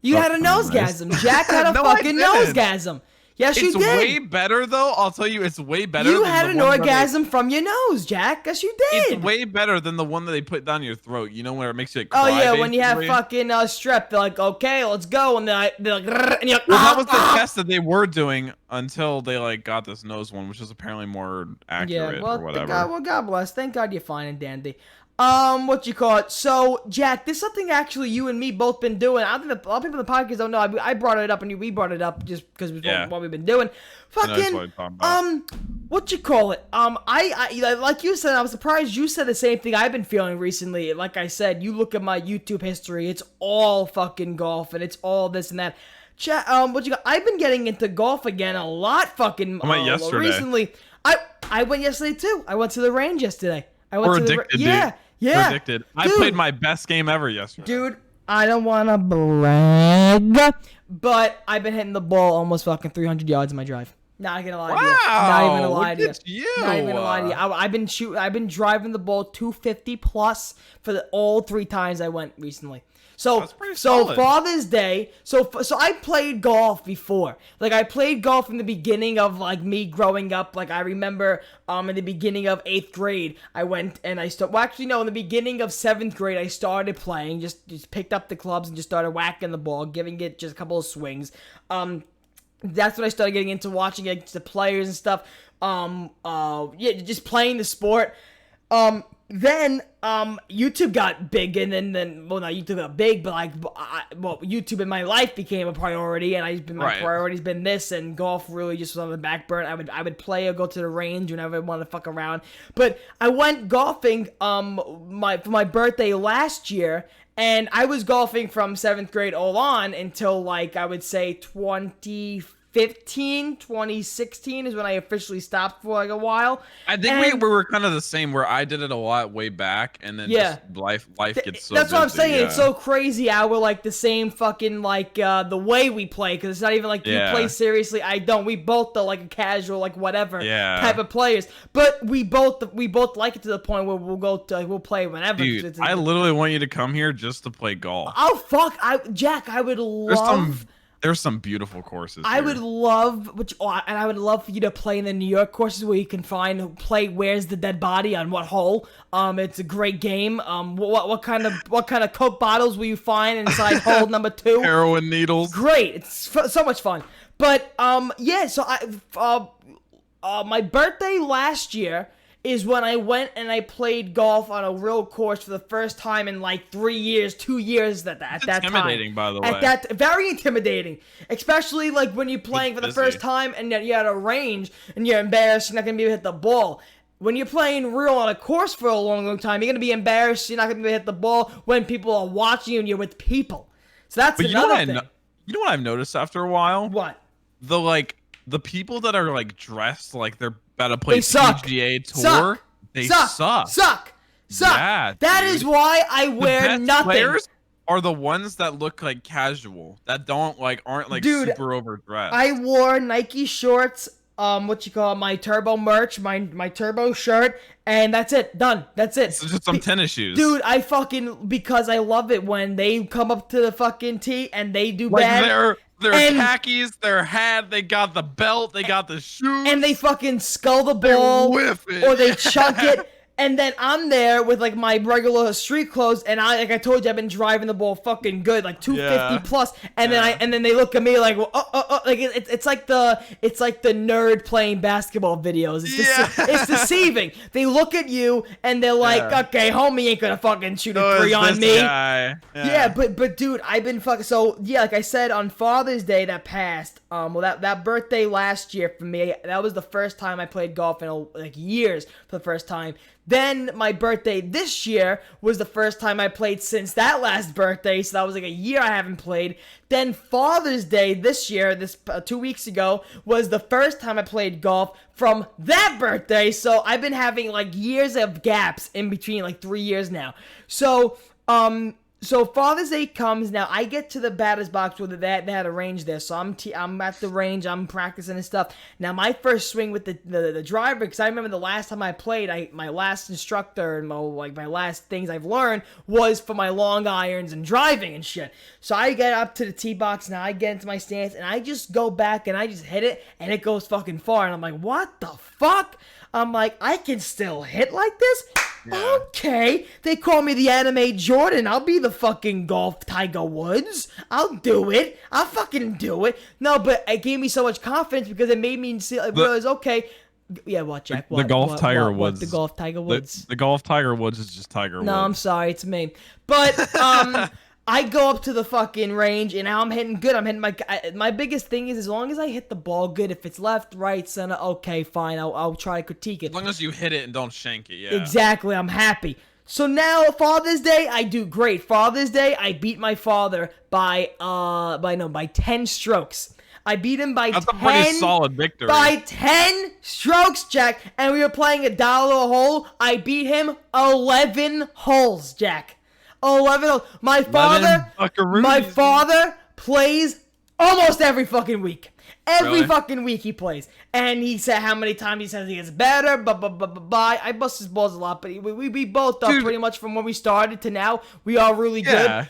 you had a nosegasm. Jack had a fucking nosegasm. Yes, you did. It's way better, though. I'll tell you, it's way better. You had an orgasm from your nose, Jack. Yes, you did. It's way better than the one that they put down your throat. You know, where it makes you like, cry. Oh, yeah, when you have fucking strep. They're like, okay, let's go. And they're like, and you're like, well, that was the test that they were doing until they, like, got this nose one, which is apparently more accurate or whatever. God bless. Thank God you're fine and dandy. What you call it? So, Jack, this is something actually you and me both been doing. I don't think a lot of people in the podcast don't know. I brought it up and we brought it up just because what we've been doing. Fucking, what you call it? I like you said, I was surprised you said the same thing I've been feeling recently. Like I said, you look at my YouTube history, it's all fucking golf and it's all this and that. I've been getting into golf again a lot fucking yesterday. Recently. I went yesterday too. I went to the range yesterday. We're addicted, dude. Yeah. We're addicted. I played my best game ever yesterday. Dude, I don't want to brag, but I've been hitting the ball almost fucking 300 yards in my drive. Not gonna lie to you. Not even gonna lie to you. Not even gonna lie to you. I've been driving the ball 250 plus for all 3 times I went recently. So Father's Day. So I played golf before. Like I played golf in the beginning of like me growing up. Like I remember in the beginning of 8th grade, I went and I started. Well, actually no, in the beginning of 7th grade, I started playing. Just picked up the clubs and just started whacking the ball, giving it just a couple of swings. That's when I started getting into watching it, the players and stuff. Just playing the sport. Then YouTube got big, and then well, not YouTube got big, but like, YouTube in my life became a priority, and my priority's been this, and golf really just was on the back burner. I would play or go to the range whenever I wanted to fuck around. But I went golfing for my birthday last year, and I was golfing from 7th grade all on until like I would say 2016 is when I officially stopped for like a while. I think we were kind of the same, where I did it a lot way back, and then just life gets so that's busy, what I'm saying. It's so crazy how we're like the same fucking like the way we play, because it's not even like you play seriously. I don't. We both are like a casual like whatever type of players, but we both like it to the point where we'll play whenever. Dude, I literally want you to come here just to play golf. Oh fuck, Jack, I would love. There's some beautiful courses. I would love, and I would love for you to play in the New York courses where you can play Where's the Dead Body on what hole. It's a great game. What kind of Coke bottles will you find inside hole number 2? Heroin needles. Great, it's so much fun. But so my birthday last year is when I went and I played golf on a real course for the first time in like 3 years, 2 years at that time. Intimidating, by the way. Very intimidating. Especially like when you're playing for the first time and you're at a range and you're embarrassed, you're not going to be able to hit the ball. When you're playing real on a course for a long, long time, you're going to be embarrassed, you're not going to be able to hit the ball when people are watching you and you're with people. So that's another thing. You know what I've noticed after a while? What? The people that are like dressed like they're about to play PGA Tour, they suck. Yeah, that is why I wear nothing. Players are the ones that look like casual, that aren't like super overdressed. I wore Nike shorts, my turbo merch, my turbo shirt, and that's it. Done. That's it. So just some tennis shoes. Dude, because I love it when they come up to the fucking tee and they do bad. Their khakis, their hat, they got the belt, they got the shoes. And they fucking skull the ball. They whiff it. Or they chunk it. And then I'm there with like my regular street clothes, and like I told you, I've been driving the ball fucking good, like 250 plus. And then they look at me like, well, like it's like the nerd playing basketball videos. It's deceiving. They look at you and they're like, okay, homie ain't gonna fucking shoot a three on me. Yeah, but dude, I've been fucking like I said on Father's Day that passed. That birthday last year for me, that was the first time I played golf in like years for the first time. Then my birthday this year was the first time I played since that last birthday, so that was like a year I haven't played. Then Father's Day this year, 2 weeks ago, was the first time I played golf from that birthday, so I've been having like years of gaps in between, like 3 years now. So Father's Day comes now. I get to the batter's box where they had a range there, so I'm at the range. I'm practicing and stuff. Now my first swing with the driver, because I remember the last time I played, my last instructor and my last things I've learned was for my long irons and driving and shit. So I get up to the tee box now. I get into my stance and I just go back and I just hit it and it goes fucking far. And I'm like, what the fuck? I'm like, I can still hit like this? Yeah. Okay. They call me the anime Jordan. I'll be the fucking golf Tiger Woods. I'll do it. I'll fucking do it. No, but it gave me so much confidence because it made me realize, okay. Yeah, what, Jack? The golf Tiger Woods. The golf Tiger Woods. The golf Tiger Woods is just Tiger Woods. No, I'm sorry. It's me. But, I go up to the fucking range, and now I'm hitting good. I'm hitting my biggest thing is as long as I hit the ball good, if it's left, right, center, okay, fine. I'll try to critique it. As long as you hit it and don't shank it, yeah. Exactly. I'm happy. So now Father's Day, I do great. Father's Day, I beat my father by 10 strokes. I beat him by 10. That's a pretty solid victory. By 10 strokes, Jack. And we were playing $1 a hole. I beat him 11 holes, Jack. 11 holes. My father plays almost every fucking week. Every fucking week he plays. And he said how many times he says he gets better. I bust his balls a lot, but we both are pretty much from when we started to now. We are really good.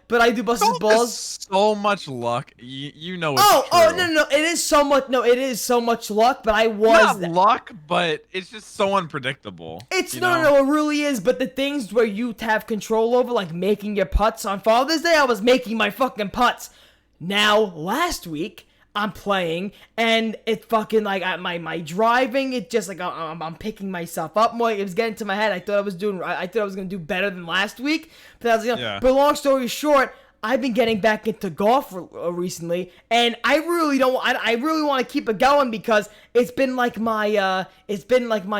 But I do bust his balls. So much luck. You know it's true. No. It is so much. No, it is so much luck. But I was not luck, but it's just so unpredictable. It's no. It really is. But the things where you have control over, like making your putts on Father's Day, I was making my fucking putts. Now last week I'm playing and it fucking like my driving. It just like I'm picking myself up more. It was getting to my head. I thought I was gonna do better than last week. But But long story short, I've been getting back into golf recently, and I really want to keep it going because it's been like my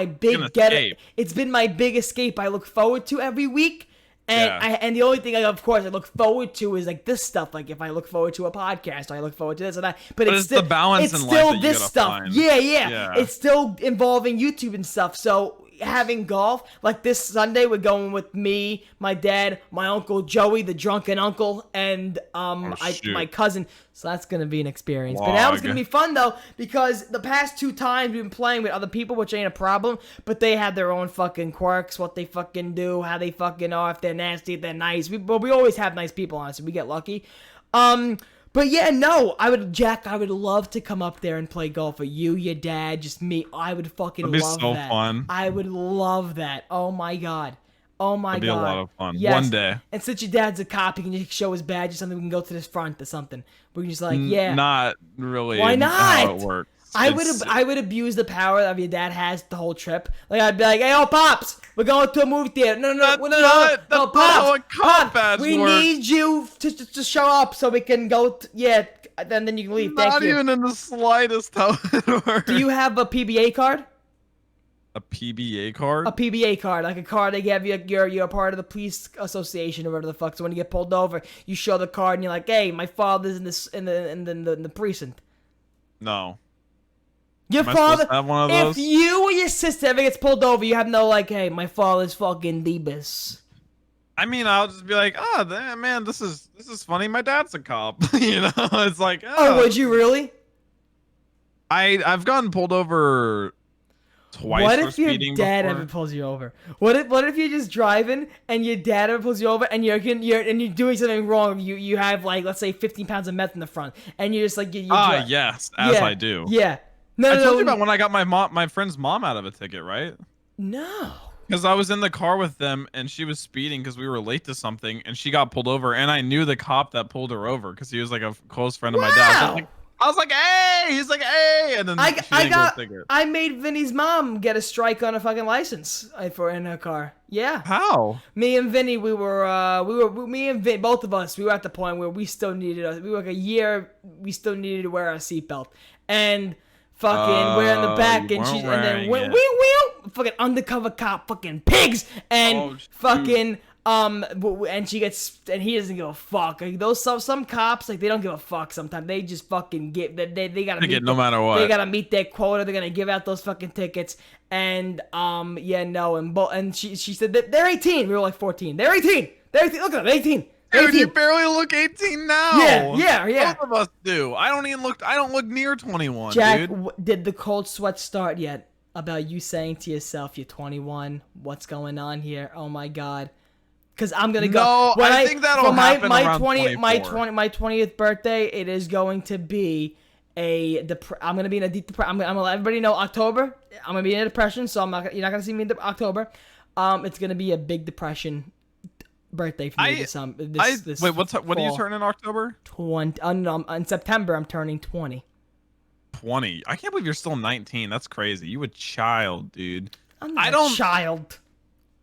big escape. I look forward to every week. And the only thing of course I look forward to is like this stuff. Like if I look forward to a podcast, or I look forward to this and that. But it's still the balance in life that you gotta find. Yeah. It's still involving YouTube and stuff. So having golf, like this Sunday, we're going with me, my dad, my uncle Joey, the drunken uncle, and my cousin. So that's gonna be an experience. But now it's gonna be fun though, because the past 2 times we've been playing with other people, which ain't a problem. But they have their own fucking quirks, what they fucking do, how they fucking are, if they're nasty, if they're nice. We always have nice people on us, so we get lucky. But yeah, no, I would love to come up there and play golf with you, your dad, just me. I would fucking love that. That'd be so fun. I would love that. Oh my god. Oh my god. It'd be a lot of fun. Yes. One day. And since your dad's a cop, he can just show his badge or something. We can go to this front or something. We can just like, yeah. Not really. Why not? How it works. I would abuse the power that your dad has the whole trip. Like I'd be like, "Hey, Pops, we're going to a movie theater. No, Pops, we need you to show up so we can go. Then you can leave. Not even in the slightest how it works. Do you have a PBA card? A PBA card? A PBA card, like a card they give you. You're a part of the police association or whatever the fuck. So when you get pulled over, you show the card and you're like, "Hey, my father's in the precinct." No. Your father, if you or your sister ever gets pulled over, you have no like, "Hey, my father's fucking Debus." I mean, I'll just be like, "Oh, man, this is funny. My dad's a cop." You know, it's like, oh, would you really? I've gotten pulled over twice. What if your dad ever pulls you over? What if you're just driving and your dad ever pulls you over and you're doing something wrong? You have like, let's say 15 pounds of meth in the front and you're just like yes, I do. Yeah. I told you about when I got my friend's mom out of a ticket, right? No. Because I was in the car with them and she was speeding because we were late to something and she got pulled over and I knew the cop that pulled her over because he was like a close friend of my dad's. Wow. I was like, hey, he's like, hey, and then she didn't get a ticket. I made Vinny's mom get a strike on a fucking license for in her car. Yeah. How? Me and Vinny, me and Vin, both of us, we were at the point where we still needed, we were like a year, we still needed to wear our seatbelt. And fucking, we're in the back and then fucking undercover cop, fucking pigs, and fucking, and she gets, and he doesn't give a fuck. Like those some cops, like they don't give a fuck. Sometimes they just fucking get they gotta meet no matter what. They gotta meet their quota. They're gonna give out those fucking tickets. And and she said that they're 18. We were like 14. They're 18. They're 18. Look at them, 18. Dude, you barely look 18 now. Yeah. Both of us do. I don't look near 21, Jack, dude. Did the cold sweat start yet about you saying to yourself, you're 21? What's going on here? Oh my god. Because I'm gonna go. No, I think that'll happen around 24. My 20th birthday. It is going to be I'm gonna be in a deep depression. I'm gonna let everybody know October. I'm gonna be in a depression, so you're not gonna see me in October. It's gonna be a big depression birthday for me. Wait, what do you turn in October? 20. In September, I'm turning 20. 20. I can't believe you're still 19. That's crazy. You a child, dude. I'm not a child.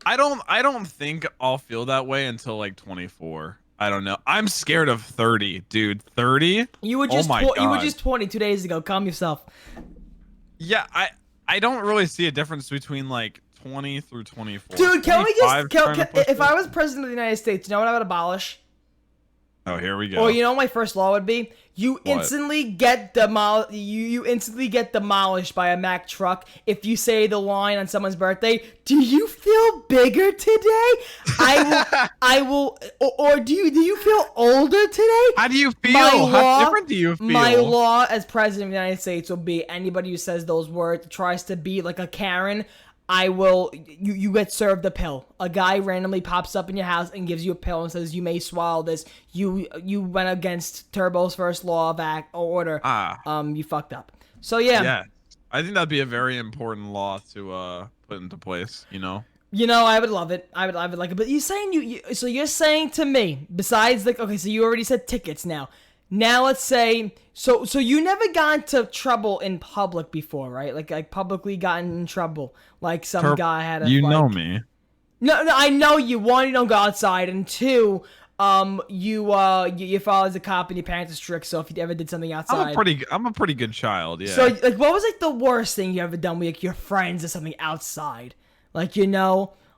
I don't think I'll feel that way until like 24. I don't know. I'm scared of 30, dude. 30? You were just you were just 20 2 days ago. Calm yourself. Yeah, I don't really see a difference between like 20 through 24. Dude, can we just if I was president of the United States, you know what I would abolish? Oh, here we go. Or you know what my first law would be? You instantly get you instantly get demolished by a Mack truck if you say the line on someone's birthday, "Do you feel bigger today?" I will or do you feel older today? How do you feel? How different do you feel? My law as president of the United States will be anybody who says those words, tries to be like a Karen, you get served a pill. A guy randomly pops up in your house and gives you a pill and says you may swallow this. You went against Turbo's first law of order. You fucked up. So yeah, I think that'd be a very important law to put into place. You know, I would love it. I would like it. But you're saying so you're saying to me, besides like, okay, so you already said tickets now. Now let's say, so you never got into trouble in public before, right? Like publicly gotten in trouble, like some guy had a. You know me. No, I know you. One, you don't go outside, and two, your father's a cop and your parents are strict. So if you ever did something outside, I'm a pretty good child. Yeah. So like, what was like the worst thing you ever done with like, your friends or something outside? Like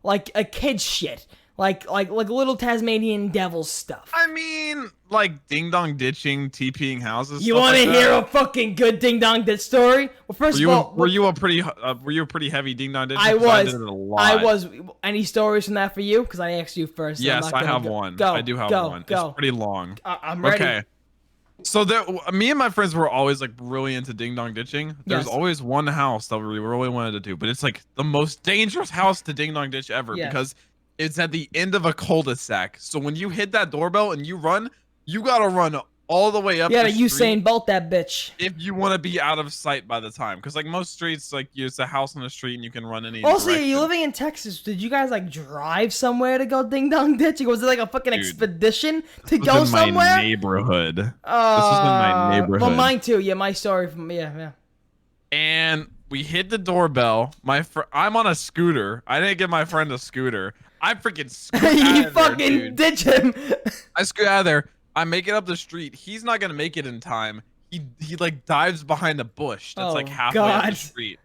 like a kid shit. Like little Tasmanian devil stuff. I mean, like ding dong ditching, TPing houses. You want to hear a fucking good ding dong ditch story? Well, first of all, were you a pretty heavy ding dong ditch? I was. I did it a lot. I was. Any stories from that for you? Because I asked you first. So yes, I have one. I do have one. It's pretty long. I'm ready. Okay. So me and my friends were always like really into ding dong ditching. There's always one house that we really wanted to do, but it's like the most dangerous house to ding dong ditch ever because it's at the end of a cul-de-sac. So when you hit that doorbell and you run, you gotta run all the way up. Yeah, Usain Bolt that bitch. If you want to be out of sight by the time, because like most streets, like it's a house on the street and you can run any. Also, direction. you're living in Texas. Did you guys like drive somewhere to go ding dong ditching? Was it like a fucking expedition to go somewhere? My neighborhood. This was in my neighborhood. Well, mine too. Yeah, my story from yeah. And we hit the doorbell. I'm on a scooter. I didn't give my friend a scooter. I freaking scoot out you of there, fucking dude. ditch him. I scoot out of there. I make it up the street. He's not gonna make it in time. He like dives behind a bush that's like halfway up the street.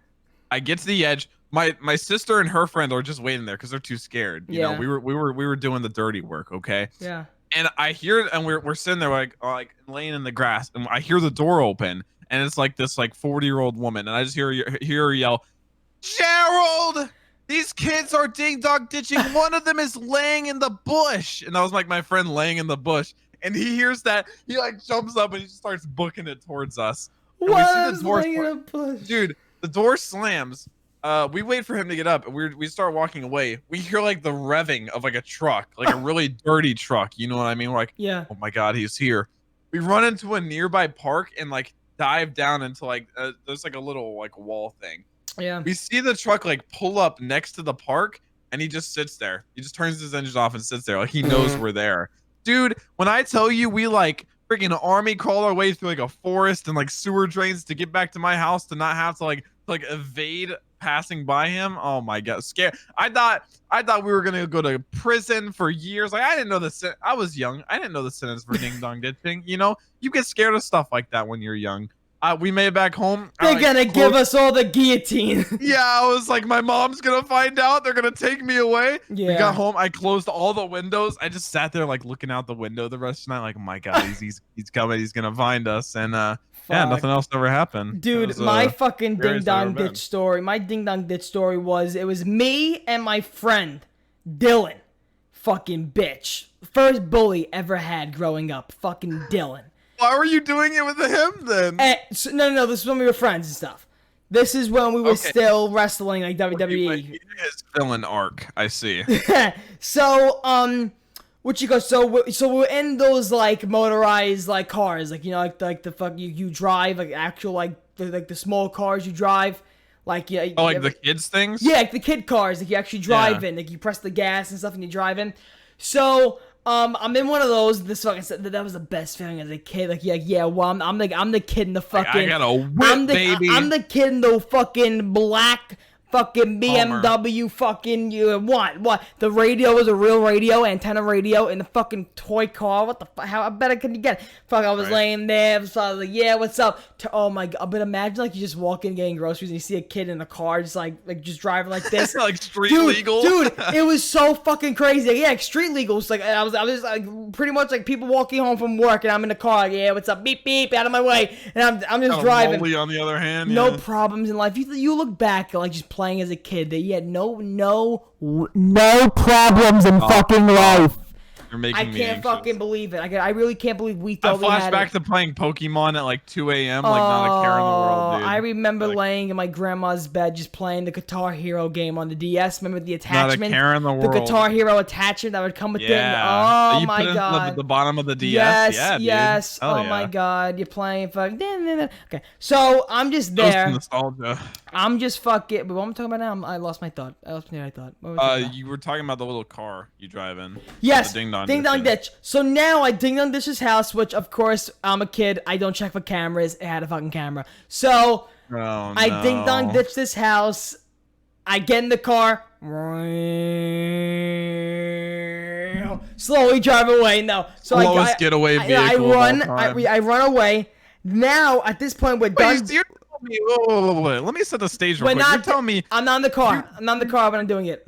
I get to the edge. My sister and her friend are just waiting there because they're too scared. You know, we were doing the dirty work, okay? Yeah. And I hear and we're sitting there like laying in the grass, and I hear the door open, and it's like this like 40-year-old woman, and I just hear her yell, "Gerald! These kids are ding dong ditching. One of them is laying in the bush." And that was like my friend laying in the bush. And he hears that. He like jumps up and he just starts booking it towards us. And what is laying in a bush? Dude, the door slams. We wait for him to get up and we start walking away. We hear like the revving of like a truck, like a really dirty truck. You know what I mean? We're like, yeah. Oh my God, he's here. We run into a nearby park and like dive down into like, there's like a little like wall thing. Yeah. We see the truck like pull up next to the park, and he just sits there. He just turns his engines off and sits there like he knows we're there. Dude, when I tell you we like freaking army crawl our way through like a forest and like sewer drains to get back to my house to not have to like evade passing by him. Oh my god, scared. I thought we were gonna go to prison for years. Like I didn't know I was young. I didn't know the sentence for ding dong ditching. You know, you get scared of stuff like that when you're young. We made it back home. They're gonna give us all the guillotine. Yeah, I was like, my mom's gonna find out. They're gonna take me away. Yeah. We got home. I closed all the windows. I just sat there like looking out the window the rest of the night. Like, oh my god, he's coming. He's gonna find us. And yeah, nothing else ever happened. Dude, my fucking ding dong ditch story. My ding dong ditch story was it was me and my friend Dylan. Fucking bitch. First bully ever had growing up. Fucking Dylan. Why were you doing it with him then? No. This is when we were friends and stuff. This is when we were still wrestling like WWE. His villain arc, I see. So, what you go? So we're in those like motorized like cars, like you know, like the fuck you drive like actual like the small cars you drive, like yeah. Oh, like the kids things. Yeah, like the kid cars, like you actually drive in, like you press the gas and stuff and you drive in. So. I'm in one of those. This fucking that was the best feeling as a kid. Like yeah. Well, I'm the kid in the fucking. I got a whip, baby. I'm the kid in the fucking black fucking BMW fucking what? The radio was a real radio, antenna radio in the fucking toy car. What the fuck? How better can you get? Fuck, I was laying there. So I was like, yeah, what's up? Oh my god! But imagine like you just walk in getting groceries and you see a kid in a car just like just driving like this, like street legal. Dude, it was so fucking crazy. Like, yeah, like street legal. It's like I was like pretty much like people walking home from work and I'm in the car. Like, yeah, what's up? Beep beep, out of my way. And I'm just driving. Molly, on the other hand, no problems in life. You look back like just playing as a kid that you had no problems in fucking life. You're making I can't fucking believe it. I really can't believe we thought we had it. I flash back to playing Pokemon at like 2 a.m. like not a care in the world, dude. I remember laying in my grandma's bed just playing the Guitar Hero game on the DS. Remember the attachment? Not a care in the world. The Guitar Hero attachment that would come with it. Oh my god. The bottom of the DS. Yes. Oh my god. You're playing fucking. Okay. So I'm just there. Nostalgia. I'm just fucking. What am I talking about now? I lost my thought. You were talking about the little car you drive in. Yes. Ding dong ditch. So now I ding dong ditch his house, which of course I'm a kid. I don't check for cameras. It had a fucking camera. So I ding dong ditch this house. I get in the car. Slowly drive away. No. So slowest getaway vehicle. I run away. Now at this point we're done. Wait. Let me set the stage real quick. You're telling me I'm not in the car. I'm not in the car when I'm doing it.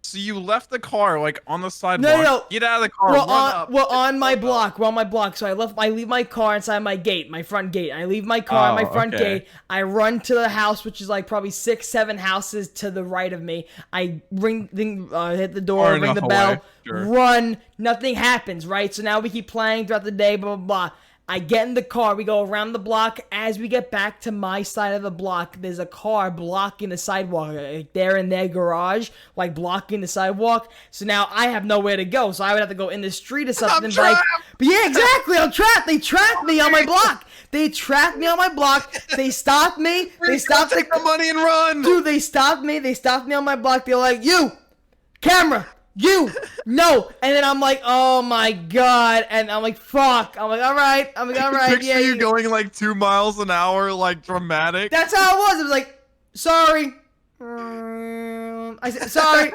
So you left the car like on the sidewalk. No. Get out of the car. We're on my block. We're on my block. So I leave my car inside my gate, my front gate. I leave my car at my front gate. I run to the house, which is like probably 6-7 houses to the right of me. I hit the door, ring the bell, run. Nothing happens, right? So now we keep playing throughout the day, blah, blah, blah. I get in the car, we go around the block. As we get back to my side of the block, there's a car blocking the sidewalk. Like they're in their garage, like blocking the sidewalk. So now I have nowhere to go, so I would have to go in the street or something. But yeah, exactly, I'm trapped. They trapped me on my block. They trapped me on my block. They stopped me. They stopped take the money and run. Dude, they stopped me. They stopped me on my block. They're like, you, camera. No, and then I'm like, oh my god, and I'm like, fuck. I'm like, all right. Picture you going like 2 miles an hour, like dramatic. That's how it was. It was like, sorry. I said, sorry.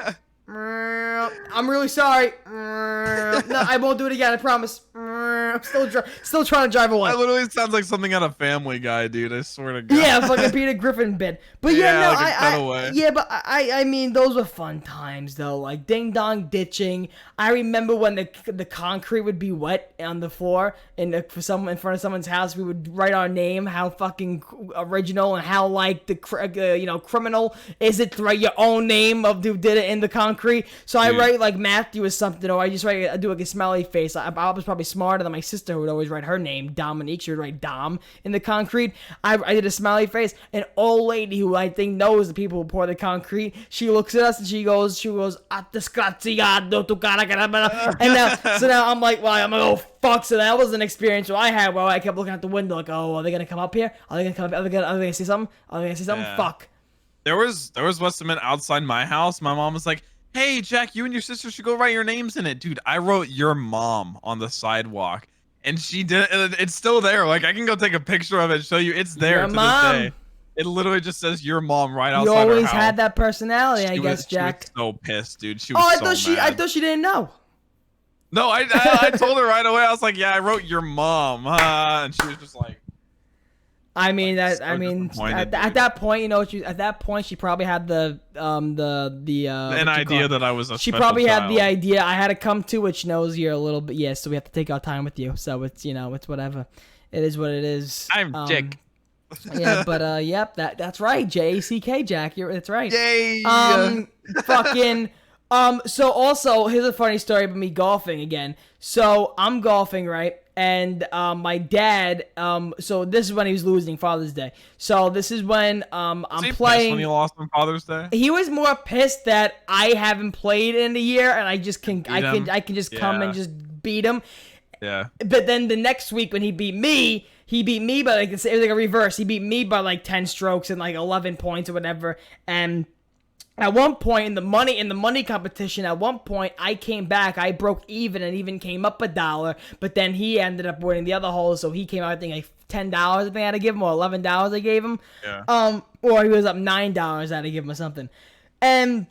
I'm really sorry. No, I won't do it again. I promise. I'm still trying to drive away. That literally sounds like something out of Family Guy, dude. I swear to God. Yeah, fucking Peter Griffin bit. But I mean, those were fun times though. Like ding dong ditching. I remember when the concrete would be wet on the floor, and in front of someone's house, we would write our name, how fucking original, and how like the criminal is it to write your own name of who did it in the concrete. So I write like Matthew or something, or I just do like a smiley face. I was probably smarter than my sister, who would always write her name, Dominique. She would write Dom in the concrete. I did a smiley face. An old lady who I think knows the people who pour the concrete. She looks at us and she goes, "Disgraziato tu cara." And so now I'm like, oh fuck. So that was an experience I had where I kept looking out the window like, oh, are they gonna come up here? Are they gonna come up? Are they gonna say something? Fuck. there was West Cement outside my house. My mom was like, "Hey, Jack, you and your sister should go write your names in it." Dude, I wrote your mom on the sidewalk, and she did. It's still there. Like I can go take a picture of it and show you. It's there Your to mom. this day. It literally just says your mom right outside You her always house. had that personality, I guess, Jack. She was so pissed, dude. She was so mad. I thought she didn't know. No, I told her right away. I was like, "Yeah, I wrote your mom," and she was just like. I mean Like, that. so I mean, disappointed, at that point, you know, at that point, she probably had an idea that I was a She special probably had the child. idea I had to come to, which knows you're a little bit. Yeah, so we have to take our time with you. So it's it's whatever. It is what it is. I'm Dick. Yeah, but yep, that's right. JACK, Jack. That's right. Yay! Fucking. So also, here's a funny story about me golfing again. So I'm golfing, right? And my dad, so this is when he was losing Father's Day. So this is when I'm playing. When he lost on Father's Day. He was more pissed that I haven't played in a year, and I can just come and just beat him. Yeah. But then the next week when he beat me by like it was like a reverse. He beat me by like 10 strokes and like 11 points or whatever. And at one point in the money competition, at one point I came back, I broke even and even came up $1, but then he ended up winning the other hole, so he came out I think like $10 I think I had to give him, or $11 I gave him. Yeah. Or he was up $9 I had to give him or something. And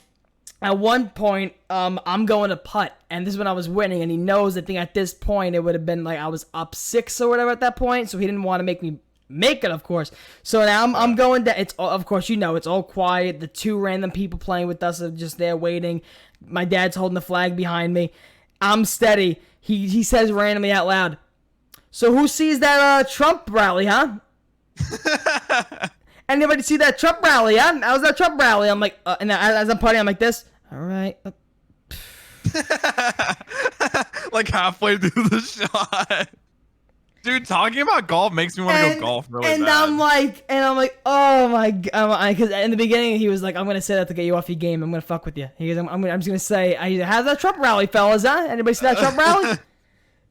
at one point, I'm going to putt, and this is when I was winning, and he knows, I think at this point, it would have been like I was up 6 or whatever at that point, so he didn't want to make me make it, of course. So now I'm going down. It's all, of course, it's all quiet. The 2 random people playing with us are just there waiting. My dad's holding the flag behind me. I'm steady. He says randomly out loud, "So who sees that Trump rally, huh?" Anybody see that Trump rally, huh? How's that Trump rally? I'm like, and as I'm putting, I'm like this. All right. Like halfway through the shot. Dude, talking about golf makes me want to go golf really bad. I'm like, oh my god, because in the beginning he was like, "I'm gonna say that to get you off your game. I'm gonna fuck with you." He goes, I'm just gonna say, "How's that Trump rally, fellas? Huh? Anybody see that Trump rally?"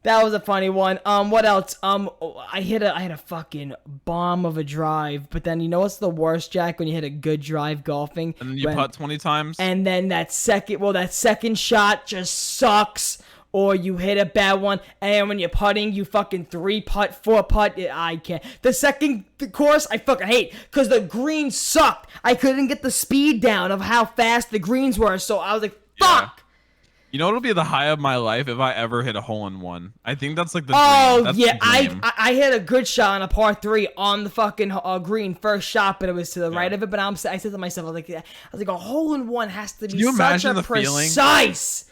That was a funny one. What else? I hit a fucking bomb of a drive, but then you know what's the worst, Jack? When you hit a good drive golfing, and then you putt 20 times, and then that second shot just sucks. Or you hit a bad one, and when you're putting, you fucking 3-putt, 4-putt. I can't. The second course, I fucking hate, because the greens sucked. I couldn't get the speed down of how fast the greens were, so I was like, fuck. Yeah. You know what'll be the high of my life if I ever hit a hole-in-one? I think that's like the dream. That's yeah, the dream. I hit a good shot on a par 3 on the fucking green first shot, but it was to the right of it. But I said to myself, I was like, a hole-in-one has to be such a precise.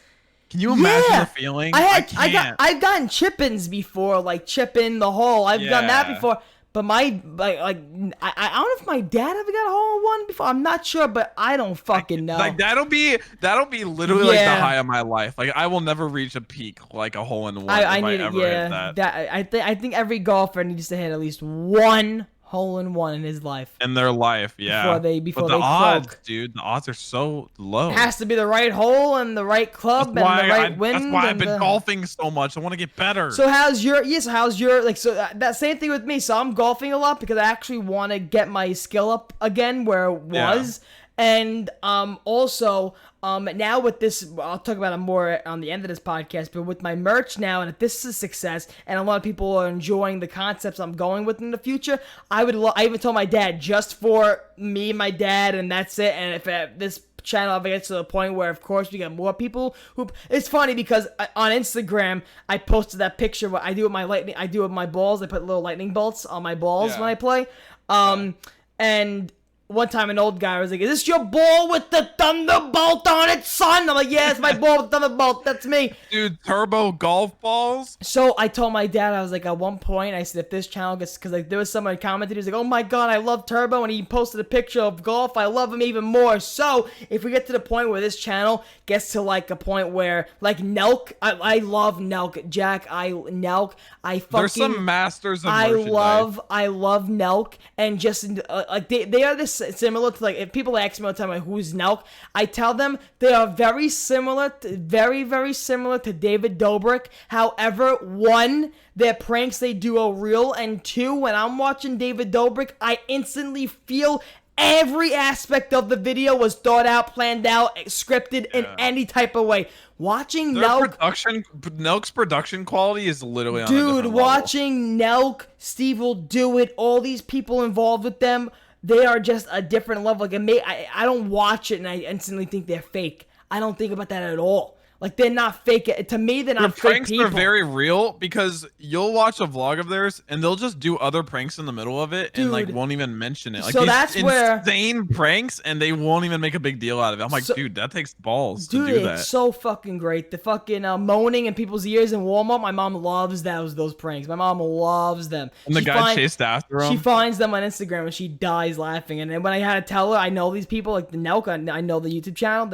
Can you imagine the feeling? I've gotten chip-ins before, like chip in the hole. I've done that before. But I don't know if my dad ever got a hole-in-one before. I'm not sure, but I don't fucking know. Like that'll be literally like the high of my life. Like I will never reach a peak like a hole-in-one. I think every golfer needs to hit at least one hole-in-one in his life. In their life, yeah. Before but they the odds, croak. dude, the odds are so low. It has to be the right hole and the right club and the right wind. That's why I've been golfing so much. I want to get better. So how's your that same thing with me. So I'm golfing a lot because I actually want to get my skill up again where it was. And also now with this, I'll talk about it more on the end of this podcast, but with my merch now, and if this is a success and a lot of people are enjoying the concepts I'm going with in the future, I even told my dad, just for me and my dad, and that's it. And if this channel ever gets to the point where, of course, we get more people who, it's funny because on Instagram I posted that picture what I do with my balls. I put little lightning bolts on my balls when I play. And one time an old guy was like, "Is this your ball with the thunderbolt on it, son?" I'm like, "Yeah, it's my ball with thunderbolt. That's me." Dude, turbo golf balls? So I told my dad, I was like, at one point, I said, if this channel gets, because like there was someone who commented, he was like, "Oh my god, I love Turbo," and he posted a picture of golf. I love him even more. So if we get to the point where this channel gets to like a point where like Nelk, I love Nelk, Jack. There's some masters of merchandise. I love Nelk, and just like they are this similar to, like, if people ask me all the time like who's Nelk, I tell them they are very similar to David Dobrik. However, one, their pranks they do are real, and two, when I'm watching David Dobrik, I instantly feel Every aspect of the video was thought out, planned out, scripted in any type of way. Watching Nelk's production quality is literally on a different level. Watching Nelk, Steve will do it, all these people involved with them, they are just a different level. Like, I don't watch it and I instantly think they're fake. I don't think about that at all. Like, they're not fake. To me, they're not fake people. Their pranks are very real because you'll watch a vlog of theirs and they'll just do other pranks in the middle of it and like won't even mention it. Like, so that's where insane pranks and they won't even make a big deal out of it. I'm like, dude, that takes balls to do that. It's so fucking great. The fucking moaning in people's ears in Walmart. My mom loves those pranks. My mom loves them. And the guy chased after him. She finds them on Instagram and she dies laughing. And then when I had to tell her, I know these people, like the Nelk, I know the YouTube channel.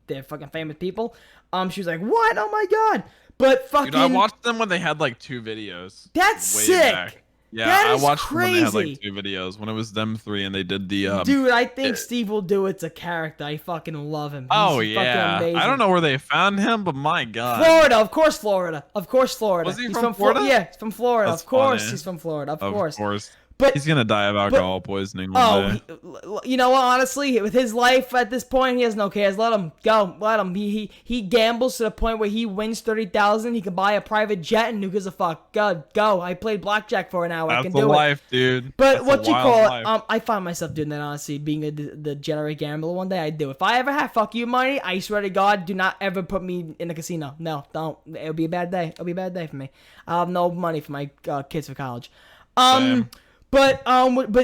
They're fucking famous people. She was like, "What? Oh my god!" But fucking, dude, I watched them when they had like 2 videos. That's sick. Back. Yeah, I watched them when they had like 2 videos. When it was them 3 and they did the. Dude, I think Steve will do it's a character. I fucking love him. He's fucking amazing. I don't know where they found him, but my god. Florida, of course, Florida. Was he from Florida? Yeah, he's from Florida. That's of course, funny. he's from Florida. Of course. But he's gonna die of alcohol poisoning one day. You know what? Honestly, with his life at this point, he has no cares. Let him go. Let him. He gambles to the point where he wins 30,000. He can buy a private jet, and who gives a fuck? Go. I played blackjack for an hour. I can do it. That's the life, dude. But what you call it? I find myself doing that, honestly, being a degenerate gambler. One day I do. If I ever have fuck you money, I swear to God, do not ever put me in a casino. No, don't. It'll be a bad day. It'll be a bad day for me. I'll have no money for my kids for college. Same. But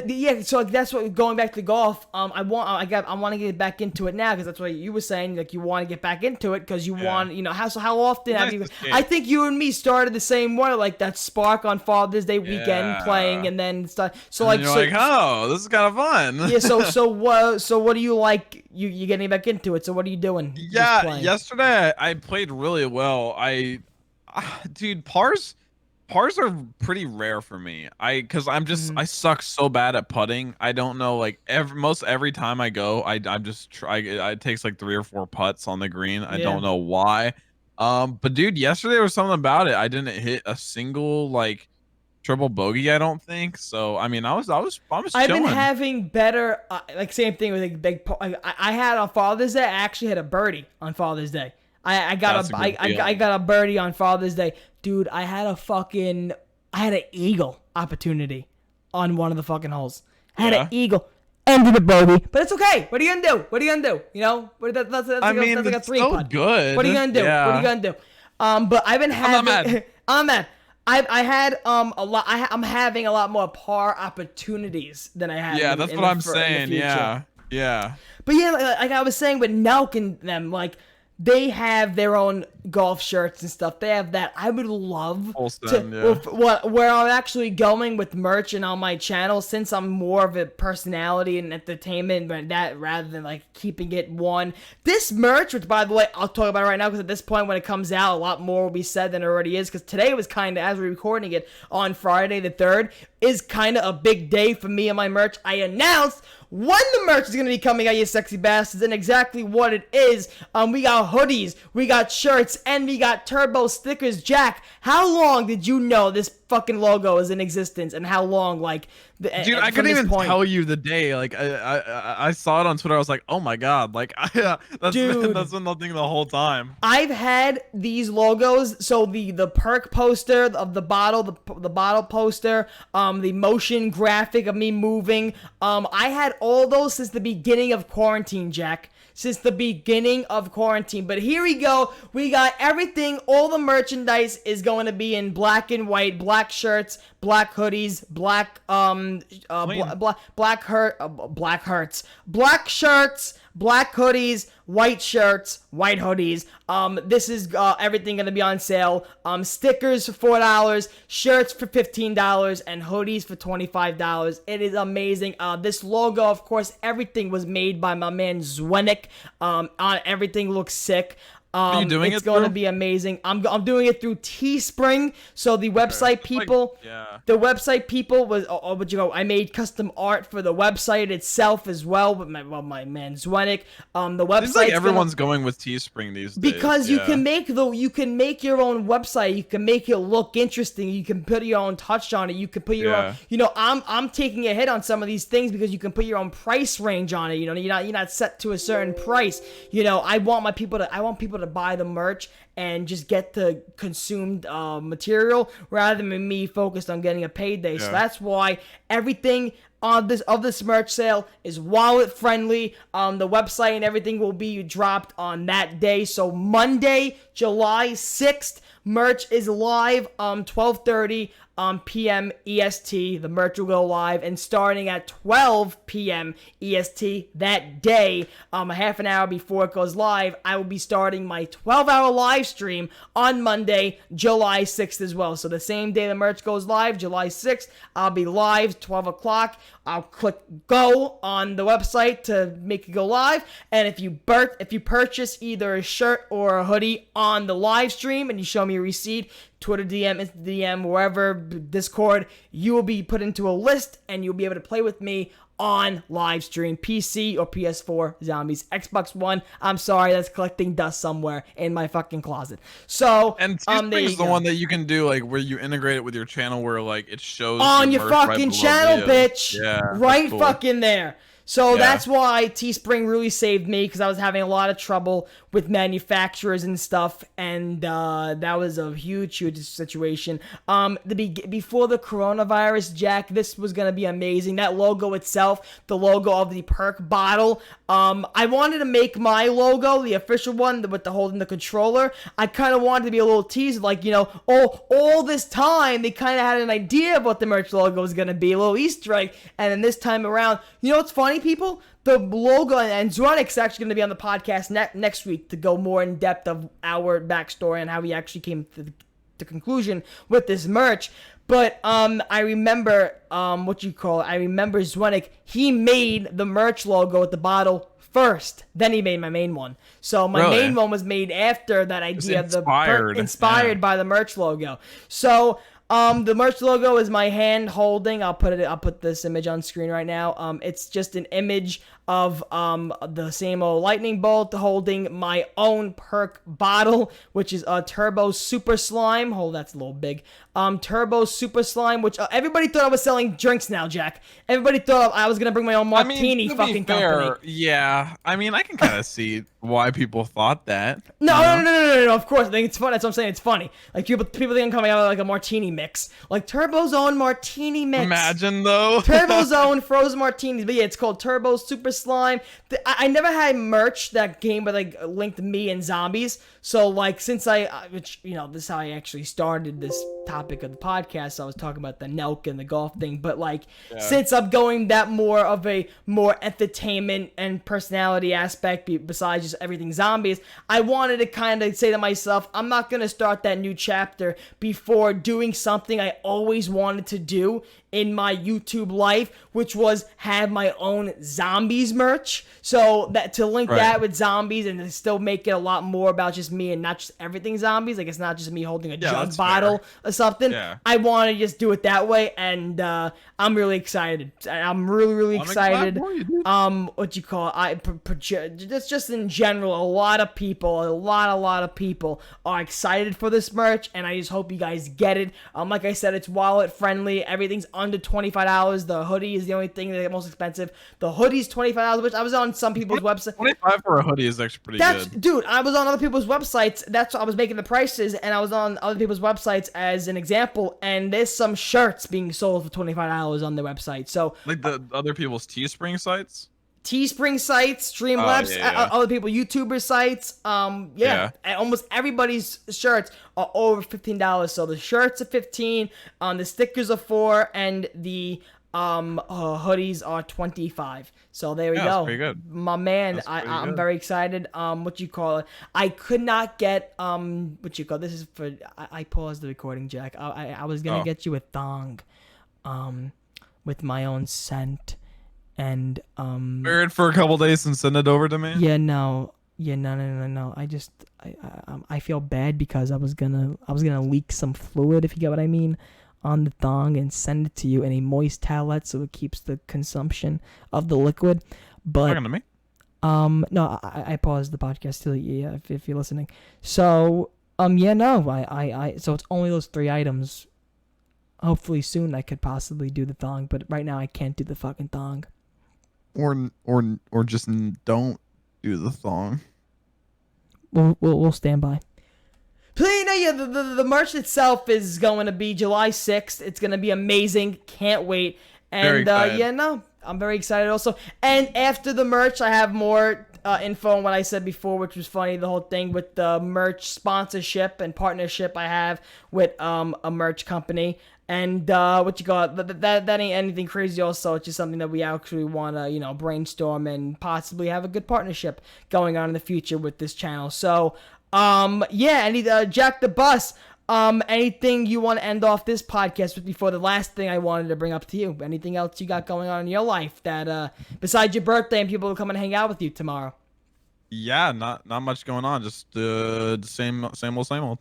yeah, so that's what, going back to golf. I want to get back into it now because that's what you were saying. Like, you want to get back into it because you want, how often have you? I think you and me started the same way, like that spark on Father's Day weekend playing, and then start. So and you're like, oh, this is kind of fun. Yeah. So what do you like? You getting back into it? So what are you doing? Yeah. Yesterday I played really well. Dude, Pars are pretty rare for me. Cause I'm just I suck so bad at putting. I don't know, like every time I go, I'm just try. It takes like 3 or 4 putts on the green. I don't know why. But dude, yesterday there was something about it. I didn't hit a single like triple bogey. I don't think so. I mean, I was chilling. I've been having better like same thing with like big. I had on Father's Day. I actually had a birdie on Father's Day. I got a birdie on Father's Day. Dude, I had an eagle opportunity on one of the fucking holes. I had an eagle. Ended the bogey, but it's okay. What are you gonna do? You know, that's like a 3 putt. Good. What are you gonna do? Yeah. What are you gonna do? But I've been having. I'm not mad. I'm mad. I had a lot. I'm having a lot more par opportunities than I had. Yeah, that's what I'm saying. Yeah. But yeah, like I was saying with Nelk and them, like, they have their own golf shirts and stuff. They have that. I would love where I'm actually going with merch and on my channel, since I'm more of a personality and entertainment, but that rather than like keeping it one. This merch, which by the way, I'll talk about it right now because at this point when it comes out, a lot more will be said than it already is. Because today was kind of, as we're recording it on Friday the 3rd, is kind of a big day for me and my merch. I announced when the merch is going to be coming out, you sexy bastards, and exactly what it is. We got hoodies, we got shirts, and we got turbo stickers. Jack, how long did you know this fucking logo is in existence, and how long, like, dude, I couldn't even tell you the day. Like, I saw it on Twitter. I was like, oh my god, like, that's been nothing the whole time. I've had these logos. So the perk poster of the bottle, the bottle poster, the motion graphic of me moving. I had all those since the beginning of quarantine, Jack. Since the beginning of quarantine. But here we go. We got everything. All the merchandise is going to be in black and white. Black shirts, black hoodies, black shirts, black hoodies, white shirts, white hoodies. This is everything going to be on sale. Stickers for $4, shirts for $15, and hoodies for $25. It is amazing. This logo, of course, everything was made by my man Zwenik. Everything looks sick. Are you doing It's it going to through? be amazing. I'm doing it through Teespring. So the website people, the website people was what you go. I made custom art for the website itself as well with my man Zwenik. The website. Seems like everyone's going with Teespring these days. Because you can make your own website. You can make it look interesting. You can put your own touch on it. You can put your own. You know, I'm taking a hit on some of these things because you can put your own price range on it. You know, you're not set to a certain price. You know, I want people to buy the merch and just get the consumed material rather than me focused on getting a payday. So that's why everything of this merch sale is wallet friendly. The website and everything will be dropped on that day. So Monday, July 6th, merch is live 12:30 p.m. EST. The merch will go live, and starting at 12 p.m. EST that day, a half an hour before it goes live, I will be starting my 12-hour live stream on Monday, July 6th as well. So the same day the merch goes live, July 6th, I'll be live 12 o'clock. I'll click go on the website to make it go live, and if you purchase either a shirt or a hoodie on the live stream and you show me a receipt, Twitter DM, Insta DM, wherever, Discord, you will be put into a list and you'll be able to play with me on live stream. PC or PS4 Zombies. Xbox One, I'm sorry, that's collecting dust somewhere in my fucking closet. So and Teespring's the one that you can do like where you integrate it with your channel where like it shows on your fucking channel, bitch. Yeah, right fucking there. So that's why Teespring really saved me, because I was having a lot of trouble with manufacturers and stuff, and that was a huge situation. Before the coronavirus, Jack, this was gonna be amazing. That logo itself, the logo of the perk bottle. I wanted to make my logo, the official one, with the holding the controller. I kind of wanted to be a little teaser, like, you know, all this time they kind of had an idea of what the merch logo was gonna be, a little Easter egg, and then this time around, you know what's funny, people? The logo, and Zoranic's actually going to be on the podcast next week to go more in depth of our backstory and how we actually came to the conclusion with this merch. But I remember I remember Zwenick, he made the merch logo with the bottle first, then he made my main one. So my main one was made after that idea, inspired by the merch logo. So the merch logo is my hand holding. I'll put this image on screen right now. It's just an image of the same old lightning bolt holding my own perk bottle, which is a Turbo Super Slime. Oh, that's a little big. Turbo Super Slime, which everybody thought I was selling drinks now, Jack. Everybody thought I was gonna bring my own martini company. Yeah, I mean, I can kind of see why people thought that. No, of course. I think it's funny. That's what I'm saying. It's funny. Like, people think I'm coming out with like a martini mix. Like, Turbo's own martini mix. Imagine, though. Turbo's own frozen martinis. But yeah, it's called Turbo Super Slime. I never had merch that came with, like, linked me and zombies. So, like, since which, you know, this is how I actually started this topic of the podcast. I was talking about the Nelk and the golf thing. But, like, since I'm going that more of a more entertainment and personality aspect besides just everything zombies, I wanted to kind of say to myself, I'm not going to start that new chapter before doing something I always wanted to do in my YouTube life, which was have my own zombies merch. So that to link that with zombies and to still make it a lot more about just me and not just everything zombies, like it's not just me holding a jug bottle or something. I want to just do it that way, and I'm really excited. I'm really excited. What you call it? Just in general, a lot of people are excited for this merch, and I just hope you guys get it. Like I said, it's wallet friendly. Everything's under $25. The hoodie is the only thing that's most expensive. The hoodie's $25, which I was on some people's websites. 25 for a hoodie is actually pretty good. Dude, I was on other people's websites. That's what I was making the prices, and I was on other people's websites as an example, and there's some shirts being sold for $25 on their website. So, like the other people's Teespring sites? Teespring sites, Streamlabs, other people, YouTuber sites, and almost everybody's shirts are over $15. So the shirts are $15, the stickers are $4, and the hoodies are $25. So there we go. That's pretty good. My man, I'm very excited. What you call it? I could not get what you call this is for. I paused the recording, Jack. I was gonna get you a thong, with my own scent. And wear it for a couple days and send it over to me. Yeah, no, Yeah, no. I feel bad because I was gonna leak some fluid, if you get what I mean, on the thong and send it to you in a moist towelette so it keeps the consumption of the liquid. But talking to me? No, I paused the podcast too. Yeah, if you're listening. So yeah, no, so it's only those 3 items. Hopefully soon I could possibly do the thong, but right now I can't do the fucking thong. Or just don't do the thong. We'll stand by. Yeah, the merch itself is going to be July 6th. It's going to be amazing. Can't wait. And yeah, no, I'm very excited also. And after the merch, I have more info on what I said before, which was funny. The whole thing with the merch sponsorship and partnership I have with a merch company. And what you got? That ain't anything crazy. Also, it's just something that we actually want to brainstorm and possibly have a good partnership going on in the future with this channel. So yeah, Jack the Bus. Anything you want to end off this podcast with before the last thing I wanted to bring up to you? Anything else you got going on in your life that besides your birthday and people will come and hang out with you tomorrow? Yeah, not much going on. Just the same old.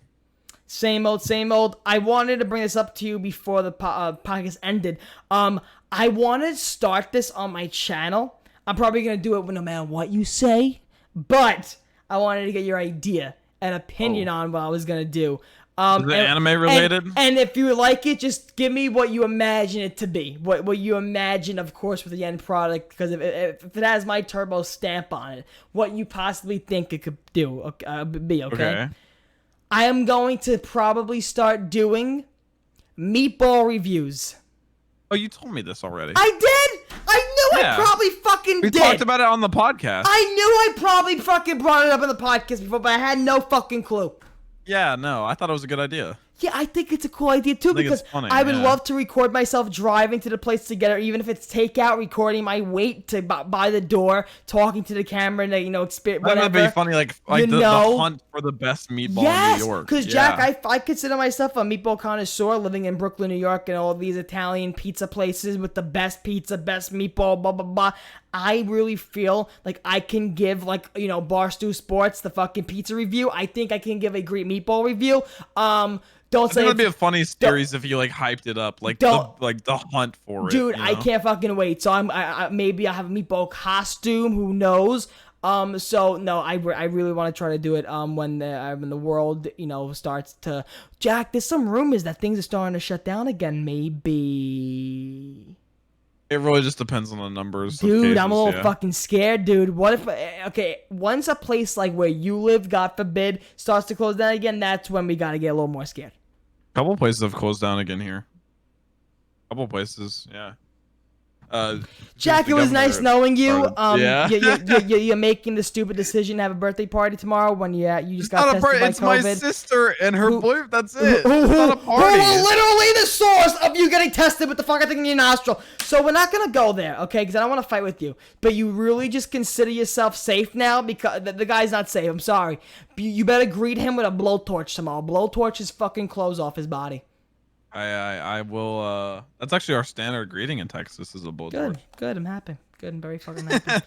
Same old. I wanted to bring this up to you before the podcast ended. I want to start this on my channel. I'm probably going to do it no matter what you say. But I wanted to get your idea and opinion on what I was going to do. Is it anime related? And if you like it, just give me what you imagine it to be. What you imagine, of course, with the end product. Because if it has my turbo stamp on it, what you possibly think it could do, be, okay? I am going to probably start doing meatball reviews. Oh, you told me this already. I did? I knew I probably fucking did. We talked about it on the podcast. I knew I probably fucking brought it up on the podcast before, but I had no fucking clue. Yeah, no, I thought it was a good idea. Yeah, I think it's a cool idea too, because funny, I would love to record myself driving to the place to get it, even if it's takeout, recording my wait to by the door, talking to the camera, and experience whatever. That'd be funny, like the hunt for the best meatball in New York. Because Jack, I consider myself a meatball connoisseur, living in Brooklyn, New York, and all these Italian pizza places with the best pizza, best meatball, blah blah blah. I really feel like I can give, Barstool Sports the fucking pizza review. I think I can give a great meatball review. Don't say it'd be a funny series if you hyped it up, the hunt for it. Dude, I can't fucking wait. So maybe I have a meatball costume. Who knows? So no, I really want to try to do it. When the world starts to Jack. There's some rumors that things are starting to shut down again. Maybe. It really just depends on the numbers. Dude, I'm a little fucking scared, dude. What if, once a place like where you live, God forbid, starts to close down again, that's when we gotta get a little more scared. A couple places have closed down again here. Couple places, yeah. Jack, it was nice knowing you. You're making the stupid decision to have a birthday party tomorrow when you just got tested by COVID. It's my sister and her boyfriend. That's it. It's not a party. Literally the source of you getting tested with the fucking thing in your nostril. So we're not gonna go there, okay? Because I don't want to fight with you. But you really just consider yourself safe now because the guy's not safe. I'm sorry. You better greet him with a blowtorch tomorrow. Blowtorch his fucking clothes off his body. I will. That's actually our standard greeting in Texas. Is a blowtorch. Good. I'm happy. Good. I'm very fucking happy.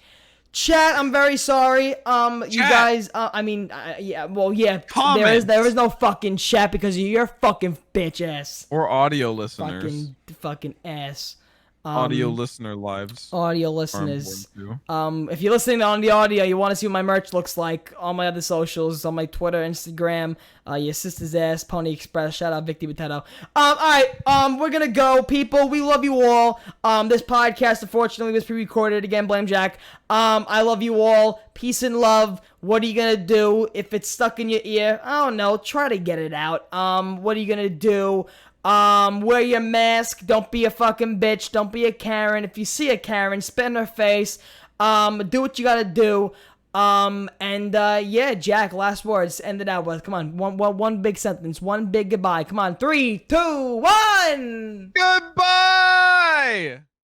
Chat, I'm very sorry. You guys. Yeah. Well, yeah. Comments. There is no fucking chat because of your fucking bitch ass. Or audio listeners. Fucking ass. Audio listener lives. Audio listeners. If you're listening on the audio, you want to see what my merch looks like on my other socials, on my Twitter, Instagram, your sister's ass, Pony Express. Shout out Victor Potato. Alright, we're gonna go, people. We love you all. This podcast, unfortunately, was pre-recorded. Again, blame Jack. I love you all. Peace and love. What are you gonna do if it's stuck in your ear? I don't know. Try to get it out. What are you gonna do? Wear your mask. Don't be a fucking bitch. Don't be a Karen. If you see a Karen, spit in her face. Do what you gotta do. Yeah, Jack, last words. End it out with. Come on. One big sentence. One big goodbye. Come on. 3, 2, 1. Goodbye!